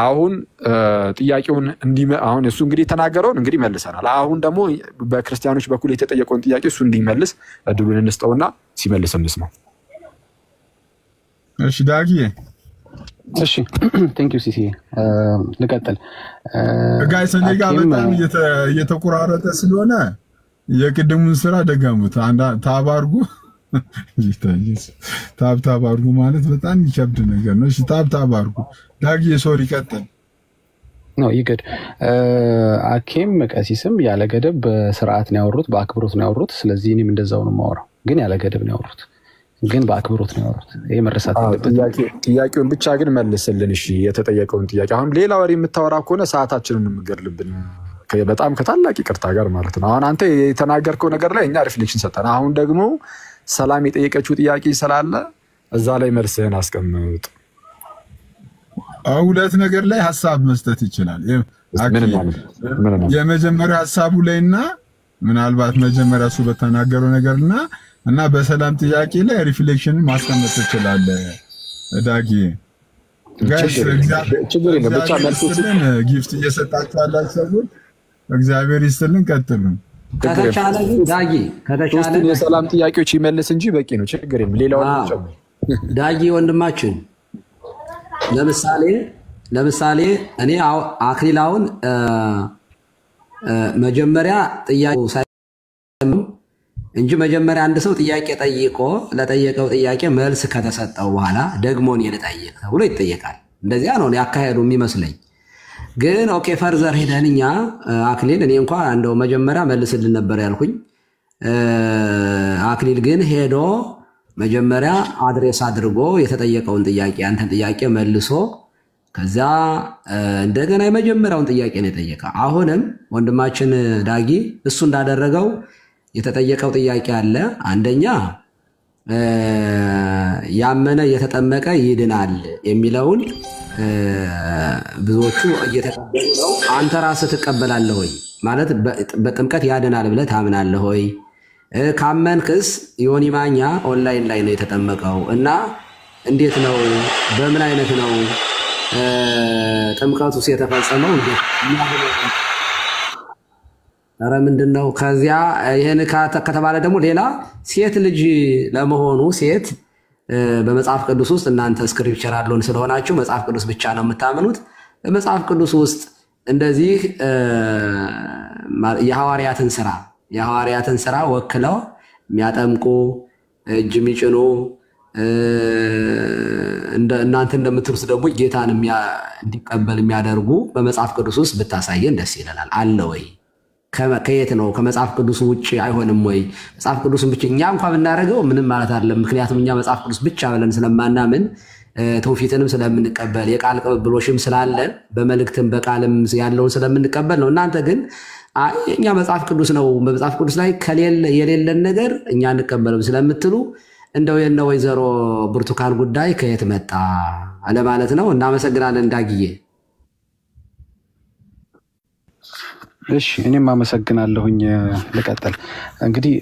አሁን ጥያቄውን አሁን እሱ እንግዲህ ተናገረውን እንግዲህ መልሰናል አሁን ደግሞ በክርስቲያኖች በኩል የተጠየቀውን ጥያቄ እሱ እንዲመልስ እድሉን እንስጠውና ሲመልስ እንስማው እሺ ዳጊ እሺ ቴንክ ዩ ሲሲ ልቀጥል ጋይስ እኔ ጋር በጣም እየተቆራረጠ ስለሆነ የቅድሙን ስራ ደጋሙት አንድ ታባርጉ ታባርጉ ማለት በጣም ይከብድ ነገር ነው እሺ ታባርጉ ዳጊ ሶሪ ቀጥል ነው ይገድ አኬም ቀሲስም ያለ ገደብ በስርዓት ነው ያወሩት በአክብሮት ነው ያወሩት ስለዚህ እኔም እንደዛው ነው ማወራው ግን ያለ ገደብ ነው ያወሩት ግን በአክብሮት ነው ያወሩት ይሄ መረሳት አለበት ጥያቄውን ብቻ ግን መልስልን እሺ የተጠየቀውን ጥያቄ አሁን ሌላ ወሬ የምታወራ ከሆነ ሰዓታችንን እንገርልብን በጣም ከታላቅ ይቅርታ ጋር ማለት ነው አሁን አንተ የተናገርከው ነገር ላይ እኛ ሪፍሌክሽን ሰጠና አሁን ደግሞ ሰላም የጠየቀችው ጥያቄ ስላለ እዛ ላይ መልስህን አስቀምጥ ሁለት ነገር ላይ ሐሳብ መስጠት ይችላል የመጀመሪያ ሐሳቡ ላይና ምናልባት መጀመሪያ እሱ በተናገረው ነገርና በሰላም ጥያቄ ላይ ሪፍሌክሽን ማስቀመጥ ይችላል ዳጊ ጋይስ ችግር የለም ብቻ መልሶችን ጊፍት እየሰጣችሁ ያላችሁ እግዚአብሔር ይስጥልን ቀጥሉ ከተቻለ ዳጊ ከተቻለ የሰላም ጥያቄዎች ይመልስ እንጂ በቂ ነው ችግር የለም ሌላውን ጨምር ዳጊ ወንድማችን ለምሳሌ እኔ አክሊላውን መጀመሪያ ጥያቄው እንጂ መጀመሪያ አንድ ሰው ጥያቄ ጠይቆ ለጠየቀው ጥያቄ መልስ ከተሰጠው በኋላ ደግሞ እኔ ልጠይቅ ተብሎ ይጠየቃል እንደዚያ ነው ያካሄዱ የሚመስለኝ ግን ኦኬ ፈርዘር ሄደንኛ አክሊል እኔ እንኳን እንደው መጀመሪያ መልስልን ነበር ያልኩኝ አክሊል ግን ሄዶ መጀመሪያ አድሬስ አድርጎ የተጠየቀውን ጥያቄ አንተን ጥያቄ መልሶ ከዛ እንደገና የመጀመሪያውን ጥያቄ ነው የጠየቀው አሁንም ወንድማችን ዳጊ እሱ እንዳደረገው የተጠየቀው ጥያቄ አለ አንደኛ ያመነ የተጠመቀ ይድናል የሚለውን ብዙዎቹ እየተቀበሉ ነው አንተ ራስህ ትቀበላለህ ወይ ማለት በጥምቀት ያድናል ብለህ ታምናለህ ወይ ካመንክስ ዮኒ ማኛ ኦንላይን ላይ ነው የተጠመቀው እና እንዴት ነው በምን አይነት ነው ጥምቀቱስ የተፈጸመው እንዴት አረ ምንድነው ከዚያ ይሄን ከተባለ ደግሞ ሌላ ሴት ልጅ ለመሆኑ ሴት በመጽሐፍ ቅዱስ ውስጥ እናንተ ስክሪፕቸር አለውን ስለሆናችሁ መጽሐፍ ቅዱስ ብቻ ነው የምታምኑት በመጽሐፍ ቅዱስ ውስጥ እንደዚህ የሐዋርያትን ስራ ወክለው የሚያጠምቁ እጅ የሚጭኑ እናንተ እንደምትሩስ ደግሞ ጌታን እንዲቀበል የሚያደርጉ በመጽሐፍ ቅዱስ ውስጥ ብታሳየን ደስ ይላል አለ ወይ ከየት ነው ከመጽሐፍ ቅዱስ ውጪ አይሆንም ወይ መጽሐፍ ቅዱስን ብቻ እኛ እንኳን ብናረጋው ምንም ማለት አይደለም ምክንያቱም እኛ መጽሐፍ ቅዱስ ብቻ ብለን ስለማናምን ተውፊትንም ስለምንቀበል የቃል ቅብብሎሽም ስላለን በመልእክትም በቃልም ያለውን ስለምንቀበል ነው እናንተ ግን እኛ መጽሐፍ ቅዱስ ነው በመጽሐፍ ቅዱስ ላይ የሌለን ነገር እኛ እንቀበልም ስለምትሉ እንደው የነ ወይዘሮ ብርቱካን ጉዳይ ከየት መጣ አለ ማለት ነው እናመሰግናለን ዳጊዬ እሺ እኔም አመሰግናለሁኝ ልቀጥል እንግዲህ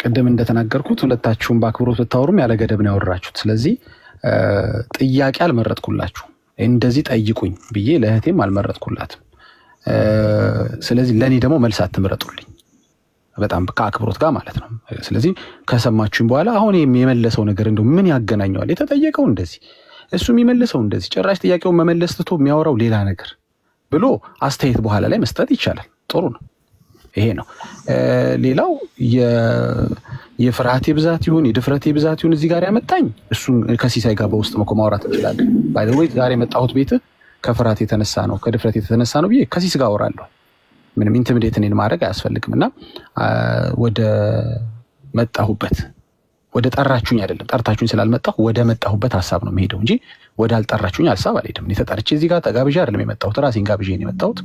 ቀደም እንደተናገርኩት ሁለታችሁም በአክብሮት ተታወሩም ያለ ገደብ ነው ያወራችሁት ስለዚህ ጥያቄ አልመረጥኩላችሁ እንደዚህ ጠይቁኝ ብዬ ለእህቴም አልመረጥኩላትም ስለዚህ ለኔ ደግሞ መልስ አትምረጡልኝ በጣም ከአክብሮት ጋር ማለት ነው ስለዚህ ከሰማችሁኝ በኋላ አሁን የመለሰው ነገር እንደው ምን ያገናኘዋል የተጠየቀው እንደዚህ እሱ የሚመልሰው እንደዚህ ጭራሽ ጥያቄውን መመለስ ትቶ የሚያወራው ሌላ ነገር ብሎ አስተያየት በኋላ ላይ መስጠት ይቻላል ጥሩ ነው ይሄ ነው ሌላው የፍርሃቴ ብዛት ይሁን የድፍረቴ ብዛት ይሁን እዚህ ጋር ያመጣኝ እሱ ከሲሳይ ጋር በውስጥ ማውራት እንችላለን ባይ ዘ ወይ ዛሬ መጣሁት ቤት ከፍርሃቴ የተነሳ ነው ከድፍረቴ የተነሳ ነው ብዬ ከሲስ ጋር አወራለሁ ምንም ኢንቲሚዴት እኔን ማድረግ አያስፈልግምና ወደ መጣሁበት ወደ ጠራችሁኝ አይደለም ጠርታችሁኝ ስላልመጣሁ ወደ መጣሁበት ሐሳብ ነው መሄደው እንጂ ወደ አልጠራችሁኝ ሐሳብ አልሄድም እኔ ተጠርቼ እዚህ ጋር ተጋብዤ አይደለም የመጣሁት ራሴን ጋብዤ ነው የመጣሁት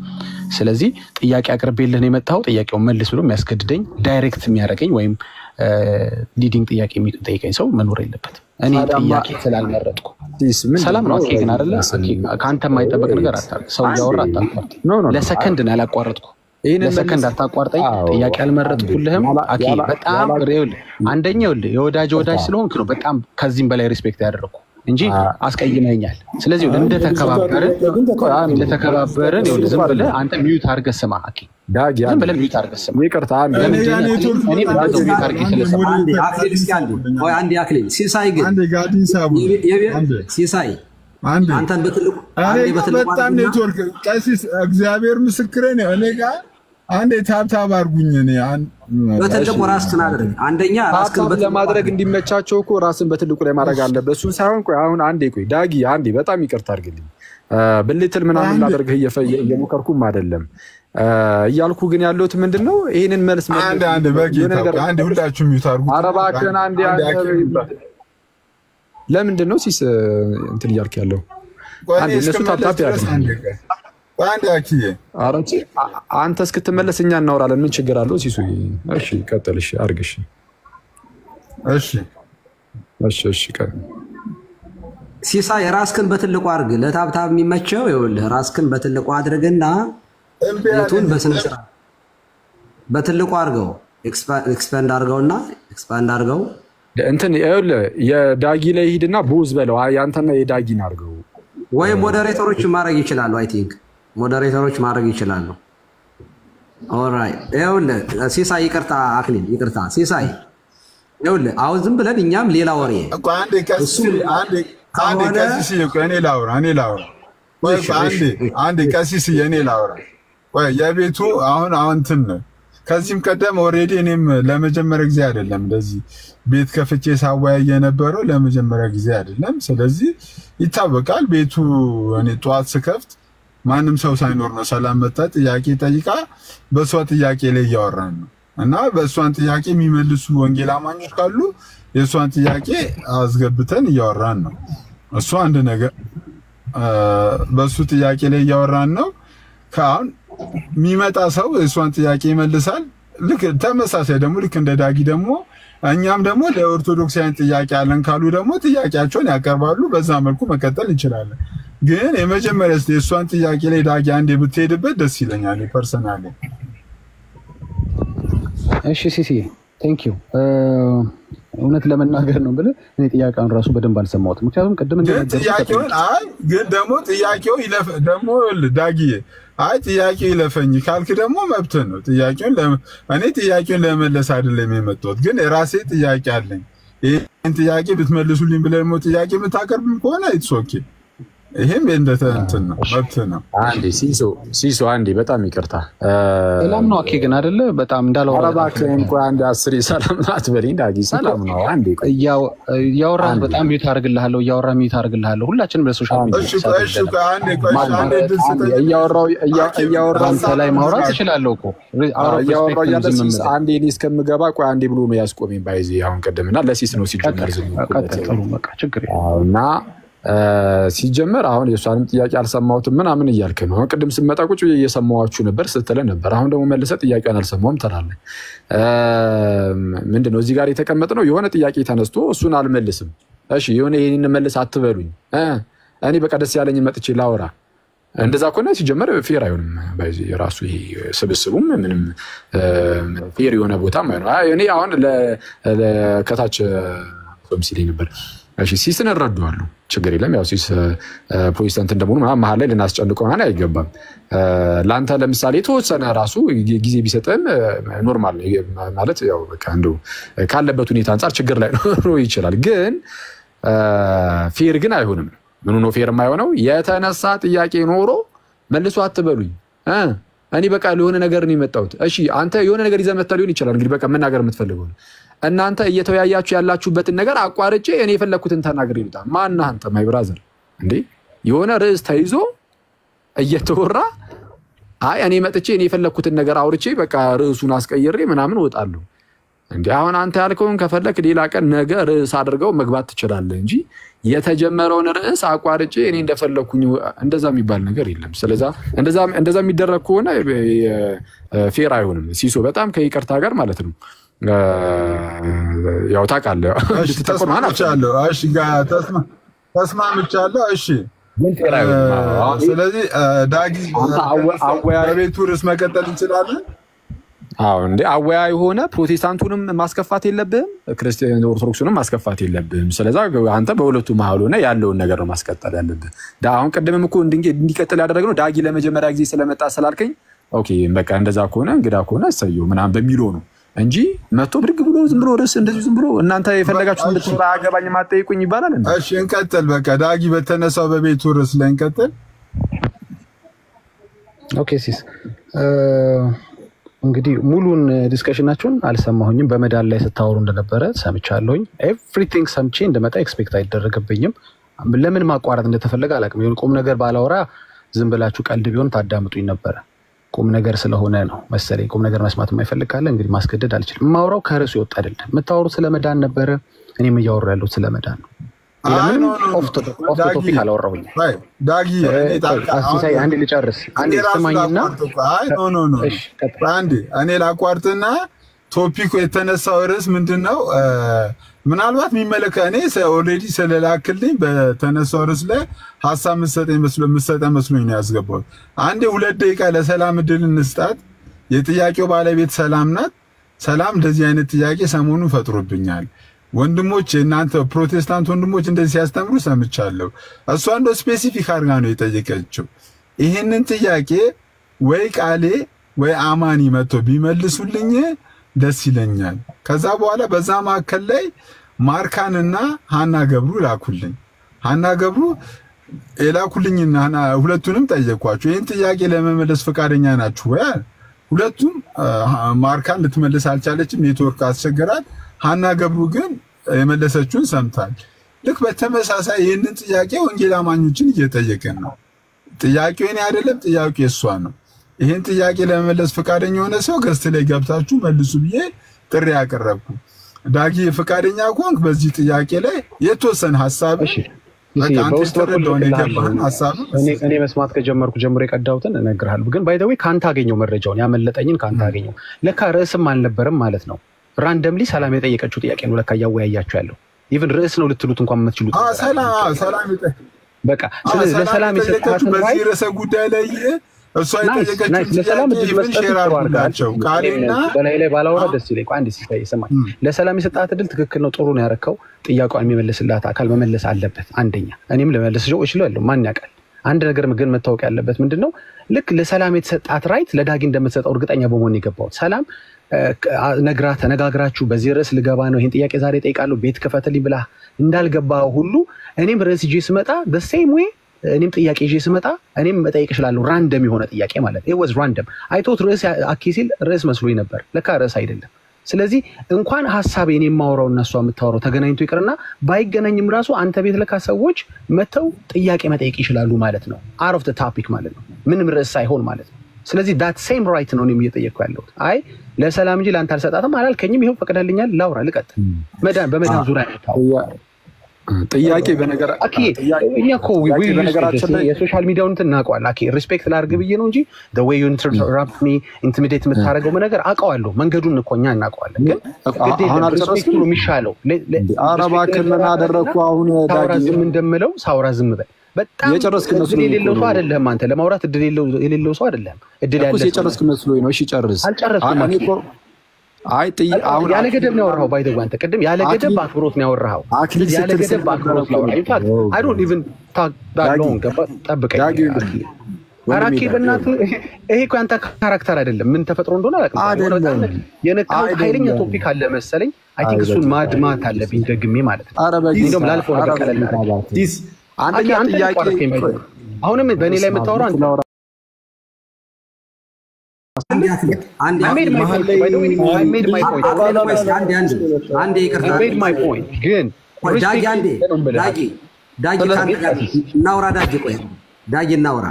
ስለዚህ ጥያቄ አቅርቤልህ ነው የመጣሁት ጥያቄውን መልስ ብሎ የሚያስገድደኝ ዳይሬክት የሚያረጋኝ ወይም ሊዲንግ ጥያቄ የሚጠይቀኝ ሰው መኖር የለበትም እኔ ጥያቄ ስላልመረጥኩ ሰላም ነው አኬ ግን አይደለ ካንተ የማይጠበቅ ነገር አታርግ ሰው ያወራ አታቋርጥ ለሰከንድ ነው ያላቋረጥኩ ለሰከንድ አታቋርጠኝ ጥያቄ አልመረጥኩልህም አኬ በጣም ሪል አንደኛው የወዳጅ ስለሆንክ ነው በጣም ከዚህም በላይ ሪስፔክት ያደረኩ እንጂ አስቀይመኛል። ስለዚህ እንደተከባበርን ይኸውልህ ዝም ብለህ አንተ ሚዩት አድርገህ ስማ። አኪ ዳጊ ዝም ብለህ ሚዩት አድርገህ ስማ። ይቅርታ እኔ በደንብ ሚዩት አድርጌ ስለሰማ አንዴ አክሊል ሲሳይ ግን አንዴ ጋዲን ሳቡ ሲሳይ አንተን በትልቁ በጣም ኔትወርክ ቀሲስ እግዚአብሔር ምስክሬ ነው። እኔ ጋር አንዴ ታብታብ አድርጉኝ። እኔ በትልቁ ራስህን አድርግ። አንደኛ ራስህን ለማድረግ እንዲመቻቸው እኮ ራስን በትልቁ ላይ ማድረግ አለበት። እሱን ሳይሆን ቆይ አሁን አንዴ ቆይ ዳጊ አንዴ በጣም ይቅርታ አድርግልኝ። ብልትል ምናምን ላደርግህ እየሞከርኩም አይደለም እያልኩ ግን ያለሁት ምንድነው ይሄንን መልስ አንዴ በጌታ አንዴ ሁላችሁም ይታርጉ። አረባከን አንዴ ለምንድን ነው ሲስ እንትን እያልክ ያለው? አንዴ እነሱ ታፕታፕ ያደርጉ አንዴ አኪዬ አረንቺ አንተ እስክትመለስ እኛ እናወራለን። ምን ችግር አለው ሲሱ? እሺ ቀጥል። እሺ አርግሽ። እሺ ሲሳይ ራስህን በትልቁ አድርግ። ለታብታብ የሚመቸው ይኸውልህ ራስህን በትልቁ አድርግና እንቱን በስነ ስርዓት በትልቁ አድርገው ኤክስፓንድ አድርገው እንትን ይኸውልህ የዳጊ ላይ ሂድና ቦዝ በለው። ያንተና የዳጊን አድርገው ወይ ሞዴሬተሮች ማድረግ ይችላሉ። አይ ቲንክ ሞዴሬተሮች ማድረግ ይችላሉ። ኦልራይት ይኸውልህ ሲሳይ ይቅርታ፣ አክሊል ይቅርታ። ሲሳይ ይኸውልህ አሁን ዝም ብለን እኛም ሌላ ወሬ አንዴ ቀሲስ የኔ ላውራ ወይ የቤቱ አሁን እንትን ነው። ከዚህም ቀደም ኦሬዲ እኔም ለመጀመሪያ ጊዜ አይደለም እንደዚህ ቤት ከፍቼ ሳወያይ የነበረው ለመጀመሪያ ጊዜ አይደለም። ስለዚህ ይታወቃል ቤቱ እኔ ጧት ስከፍት ማንም ሰው ሳይኖር ነው ሰላም መጣ ጥያቄ ጠይቃ በሷ ጥያቄ ላይ እያወራን ነው እና በሷን ጥያቄ የሚመልሱ ወንጌል አማኞች ካሉ የሷን ጥያቄ አስገብተን እያወራን ነው። እሱ አንድ ነገር በሱ ጥያቄ ላይ እያወራን ነው። ካሁን የሚመጣ ሰው የሷን ጥያቄ ይመልሳል። ልክ ተመሳሳይ ደግሞ ልክ እንደ ዳጊ ደግሞ እኛም ደግሞ ለኦርቶዶክሳውያን ጥያቄ አለን ካሉ ደግሞ ጥያቄያቸውን ያቀርባሉ። በዛ መልኩ መቀጠል እንችላለን። ግን የመጀመሪያ የሷን ጥያቄ ላይ ዳጊ አንዴ ብትሄድበት ደስ ይለኛል ፐርሰናሊ። እሺ ሲሲ ቴንክ ዩ። እውነት ለመናገር ነው ብለህ እኔ ጥያቄውን ራሱ በደንብ አልሰማሁትም። ምክንያቱም ቅድም ጥያቄውን ግን ደግሞ ጥያቄው ይለፍ ደግሞ ዳጊዬ ጥያቄው ይለፈኝ ካልክ ደግሞ መብት ነው። እኔ ጥያቄውን ለመመለስ አይደለም የመጣሁት፣ ግን የራሴ ጥያቄ አለኝ። ይሄን ጥያቄ ብትመልሱልኝ ብለህ ደግሞ ጥያቄ የምታቀርብም ከሆነ ኢትስ ኦኬ። ይሄም እንደተንተን ነው መብት ነው። አንዴ ሲሶ አንዴ በጣም ይቅርታ ሰላም ነው። አኬ ግን አይደለ በጣም እንዳለው አረባከን እንኳን አንድ 10 ሰላም አትበልኝ ዳጊ። ሰላም ነው። አንዴ እያወራን በጣም ሚዩት አድርግልሃለሁ፣ እያወራን ሚዩት አድርግልሃለሁ። ሁላችንም በሶሻል ሚዲያ እያወራን ላይ ማውራት እችላለሁ እኮ እያወራው ያለስ አንዴ እኔ እስከምገባ ቆይ አንዴ ብሎ ነው ያስቆመኝ። ባይዚ አሁን ቀደምና ለሲስ ነው ሲጀመር ዝም ቀጥሉ በቃ ችግር የለም እና ሲጀመር አሁን የሷንም ጥያቄ አልሰማሁትም ምናምን እያልክ ነው። ቅድም ስመጣ ቁጭ እየሰማኋችሁ ነበር ስትለን ነበር። አሁን ደግሞ መልሰህ ጥያቄውን አልሰማሁም ትላለህ። ምንድነው እዚህ ጋር የተቀመጥነው? የሆነ ጥያቄ ተነስቶ እሱን አልመልስም። እሺ የሆነ ይሄንን መልስ አትበሉኝ። እኔ በቃ ደስ ያለኝ መጥቼ ላወራ። እንደዛ ከሆነ ሲጀመር ፌር አይሆንም። ባይዚ ራሱ ይሄ ስብስቡም ምንም ፌር የሆነ ቦታም አይሆንም። እኔ አሁን ለከታች ሶምሲሊ ነበር። እሺ ሲስን እረዳዋለሁ፣ ችግር የለም። ያው ሲስ ፕሮቴስታንት እንደሆነ መሀል ላይ ልናስጨንቀው አይገባም። ለአንተ ለምሳሌ የተወሰነ ራሱ ጊዜ ቢሰጥም ኖርማል ማለት ያው በቃ እንደው ካለበት ሁኔታ አንፃር ችግር ላይ ነው ይችላል። ግን ፌር ግን አይሆንም። ምኑ ነው ፌር የማይሆነው? የተነሳ ጥያቄ ኖሮ መልሶ አትበሉኝ። እኔ በቃ ለሆነ ነገር ነው የመጣሁት። እሺ አንተ የሆነ ነገር ይዘህ መጥተህ ሊሆን ይችላል። እንግዲህ በቃ መናገር የምትፈልገው እናንተ እየተወያያችሁ ያላችሁበትን ነገር አቋርጬ እኔ የፈለኩትን ተናግሬ ልውጣ። ማን አንተ ማይ ብራዘር እንዴ? የሆነ ርዕስ ተይዞ እየተወራ እኔ መጥቼ እኔ የፈለኩትን ነገር አውርቼ በቃ ርዕሱን አስቀይሬ ምናምን እወጣለሁ እንዴ? አሁን አንተ ያልከውን ከፈለክ ሌላ ቀን ነገ ርዕስ አድርገው መግባት ትችላለህ እንጂ የተጀመረውን ርዕስ አቋርጬ እኔ እንደፈለኩኝ እንደዛ የሚባል ነገር የለም። ስለዚህ እንደዛ የሚደረግ ከሆነ ፌር አይሆንም። ሲሶ በጣም ከይቅርታ ጋር ማለት ነው። ያው ታውቃለህ ተስማምቻለሁ። እሺ ተስማምቻለሁ። እሺ ስለዚህ ዳጊ ቤቱ ርዕስ መቀጠል እንችላለን። አዎ እንዴ አወያይ ሆነ ፕሮቴስታንቱንም ማስከፋት የለብህም ክርስቲያን ኦርቶዶክሱንም ማስከፋት የለብህም። ስለዚህ አንተ በሁለቱ መሀል ሆነ ያለውን ነገር ነው ማስቀጠል ያለብህ። አሁን ቀደምም እኮ እንዲቀጥል ያደረግነው ዳጊ ለመጀመሪያ ጊዜ ስለመጣ ስላልከኝ ኦኬ በቃ እንደዛ ከሆነ እንግዳ ከሆነ እሰየው ምናምን በሚለው ነው እንጂ መጥቶ ብድግ ብሎ ዝም ብሎ ርዕስ እንደዚህ ዝም ብሎ እናንተ የፈለጋችሁት እንድትሰራ አገባኝ ማጠይቁኝ ይባላል እንዴ? እሺ እንቀጥል። በቃ ዳጊ በተነሳው በቤቱ ርዕስ ላይ እንቀጥል። ኦኬ ሲስ እንግዲህ ሙሉን ዲስከሽናችሁን አልሰማሁኝም። በመዳን ላይ ስታወሩ እንደነበረ ሰምቻለሁኝ። ኤቭሪቲንግ ሰምቼ እንደመጣ ኤክስፔክት አይደረግብኝም። ለምን ማቋረጥ እንደተፈለገ አላውቅም። የሆነ ቁም ነገር ባላወራ ዝም ብላችሁ ቀልድ ቢሆን ታዳምጡኝ ነበረ። ቁም ነገር ስለሆነ ነው መሰለኝ። ቁም ነገር መስማት የማይፈልግ ካለ እንግዲህ ማስገደድ አልችልም። የማወራው ከርዕሱ ይወጣ አይደለም። የምታወሩት ስለመዳን ነበረ፣ እኔም እያወራሁ ያለሁት ስለመዳን ነው። ኦፍ ቶፒክ አላወራሁኝ። ዳጊ አንዴ ልጨርስ፣ አንዴ ስማኝና እኔ ላቋርጥና ቶፒኩ የተነሳው ርዕስ ምንድነው? ምናልባት የሚመለከ እኔ ኦልሬዲ ስለላክልኝ በተነሳው ርዕስ ላይ ሐሳብ መሰጠኝ መስሎኝ ነው ያስገባው። አንዴ 2 ደቂቃ ለሰላም እድል እንስጣት። የጥያቄው ባለቤት ሰላም ናት። ሰላም እንደዚህ አይነት ጥያቄ ሰሞኑን ፈጥሮብኛል። ወንድሞች እናንተ ፕሮቴስታንት ወንድሞች እንደዚህ ሲያስተምሩ ሰምቻለሁ። እሷ እንደው ስፔሲፊክ አድርጋ ነው የጠየቀችው። ይሄንን ጥያቄ ወይ ቃሌ ወይ አማኒ መጥቶ ቢመልሱልኝ ደስ ይለኛል። ከዛ በኋላ በዛ ማከል ላይ ማርካንና ሃና ገብሩ ላኩልኝ። ሃና ገብሩ የላኩልኝና ሁለቱንም ጠየቅኳቸው። ይሄን ጥያቄ ለመመለስ ፈቃደኛ ናችሁ ወይ? ሁለቱም ማርካን ልትመልስ አልቻለችም፣ ኔትወርክ አስቸገራት። ሃና ገብሩ ግን የመለሰችውን ሰምታል። ልክ በተመሳሳይ ይህንን ጥያቄ ወንጌል አማኞችን እየጠየቀን ነው። ጥያቄው እኔ አይደለም፣ ጥያቄው እሷ ነው። ይሄን ጥያቄ ለመመለስ ፈቃደኛ የሆነ ሰው ገስት ላይ ገብታችሁ መልሱ ብዬ ጥሪ ያቀረብኩ። ዳጊ ፈቃደኛ ከሆንክ በዚህ ጥያቄ ላይ የተወሰነ ሐሳብ እኔ መስማት ከጀመርኩ ጀምሮ የቀዳሁትን እነግርሃለሁ። ግን ባይ ዘ ዌይ ካንተ አገኘው መረጃውን ያመለጠኝን ካንተ አገኘው። ለካ ርዕስም አልነበረም ማለት ነው። ራንደምሊ ሰላም የጠየቀችው ጥያቄ ነው ለካ እያወያያችሁ ያለው። ኢቭን ርዕስ ነው ልትሉት እንኳን የምትችሉት ሰላም በቃ ለሰላም የሰጣችሁ በዚህ ርዕሰ ጉዳይ ላይ እሷ የጠየቀችው ለሰላም እድል መስጠት ይችላልጋቸው ቃሌና በላይ ላይ ባላወራ ደስ ይለኝ። አንዴ ሲታይ ይሰማኝ። ለሰላም የሰጣት እድል ትክክል ነው፣ ጥሩ ነው ያረከው። ጥያቄውን የሚመልስላት አካል መመለስ አለበት። አንደኛ እኔም ለመለስ እችላለሁ፣ ማን ያውቃል። አንድ ነገር ግን መታወቅ ያለበት ምንድነው፣ ልክ ለሰላም የተሰጣት ራይት ለዳጊ እንደምትሰጠው እርግጠኛ በመሆን ይገባው። ሰላም ነግራ ተነጋግራችሁ በዚህ ርዕስ ልገባ ነው ይሄን ጥያቄ ዛሬ ጠይቃለሁ ቤት ከፈተልኝ ብላ እንዳልገባው ሁሉ እኔም ርዕስ ይዤ ስመጣ the same way እኔም ጥያቄ ይዤ ስመጣ እኔም መጠየቅ እችላለሁ። ራንደም የሆነ ጥያቄ ማለት it was random I thought ርዕስ አኪሲል ርዕስ መስሎኝ ነበር፣ ለካ ርዕስ አይደለም። ስለዚህ እንኳን ሐሳብ እኔ የማወራው እና እሷ የምታወራው ተገናኝቶ ይቅርና ባይገናኝም ራሱ አንተ ቤት ለካ ሰዎች መተው ጥያቄ መጠየቅ ይችላሉ ማለት ነው። out of the topic ማለት ነው፣ ምንም ርዕስ ሳይሆን ማለት ነው። ስለዚህ that same right ነው እኔም እየጠየቅኩ ያለሁት። አይ ለሰላም እንጂ ላንተ አልሰጣትም አላልከኝም፣ ይሄው ፈቅደልኛል፣ ላውራ ልቀጥል። በመዳን ዙሪያ ጥያቄ በነገር የሶሻል ሚዲያውን እናውቀዋለን። አኬ ሪስፔክት ላድርግ ብዬ ነው እንጂ the way you interrupt me intimidate የምታደርገው ነገር አውቀዋለሁ። መንገዱን እኮ እኛ እናውቀዋለን። ግን ሪስፔክቱ ነው የሚሻለው። አረባ ክልል አደረኩ አሁን ሳውራ ዝም እንደምለው ሳውራ ዝም በል። በጣም እድል የሌለው ሰው አይደለም አንተ፣ ለማውራት እድል የሌለው ሰው አይደለም። እድል ያለው እኮ የጨረስክ መስሎኝ ነው። እሺ ጨርስ። አልጨረስኩም። አይ አሁን ያለ ገደብ ነው ያወራኸው። ባይ ዘ ወይ አንተ ቅድም ያለ ገደብ አክብሮት ነው ያወራኸው። ያለ ገደብ አክብሮት ነው። in fact I don't even talk that long ጠብቀኝ። አራኪ በእናትህ ይሄ እኮ አንተ ካራክተር አይደለም። ምን ተፈጥሮ እንደሆነ አላውቅም። የነካው ኃይለኛ ቶፒክ አለ መሰለኝ። አይ ቲንክ እሱን ማድማት አለብኝ ደግሜ ማለት ነው። እንደውም ላልፈው ነገር ቀለል አንተ ጥያቄ አሁንም በእኔ ላይ የምታወራው አንተ I made my point. By the way, I made my point. Made my point. Again, ዳጊ እናውራ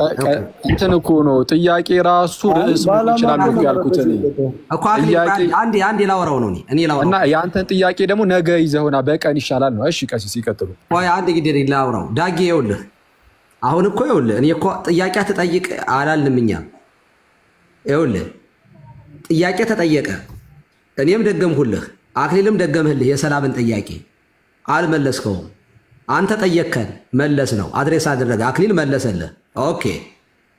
እንትን እኮ ነው ጥያቄ ራሱ ርዕስ ይችላል ነው ያልኩት እኮ አንዴ ላውራው ነው እኔ ላውራው እና ያንተን ጥያቄ ደግሞ ነገ ይዘውና በቀን ይሻላል ነው። እሺ ቀሲስ ይቀጥሉ። ወይ አንድ ጊዜ ላውራው ዳጊ ይኸውልህ፣ አሁን እኮ ይኸውልህ እኔ እኮ ጥያቄ ተጠይቅ አላልንም እኛ። ይኸውልህ ጥያቄ ተጠየቀ፣ እኔም ደገምሁልህ፣ አክሊልም ደገምህልህ። የሰላምን ጥያቄ አልመለስከውም። አንተ ጠየቅከን መለስ ነው፣ አድሬስ አደረገ፣ አክሊል መለሰልህ። ኦኬ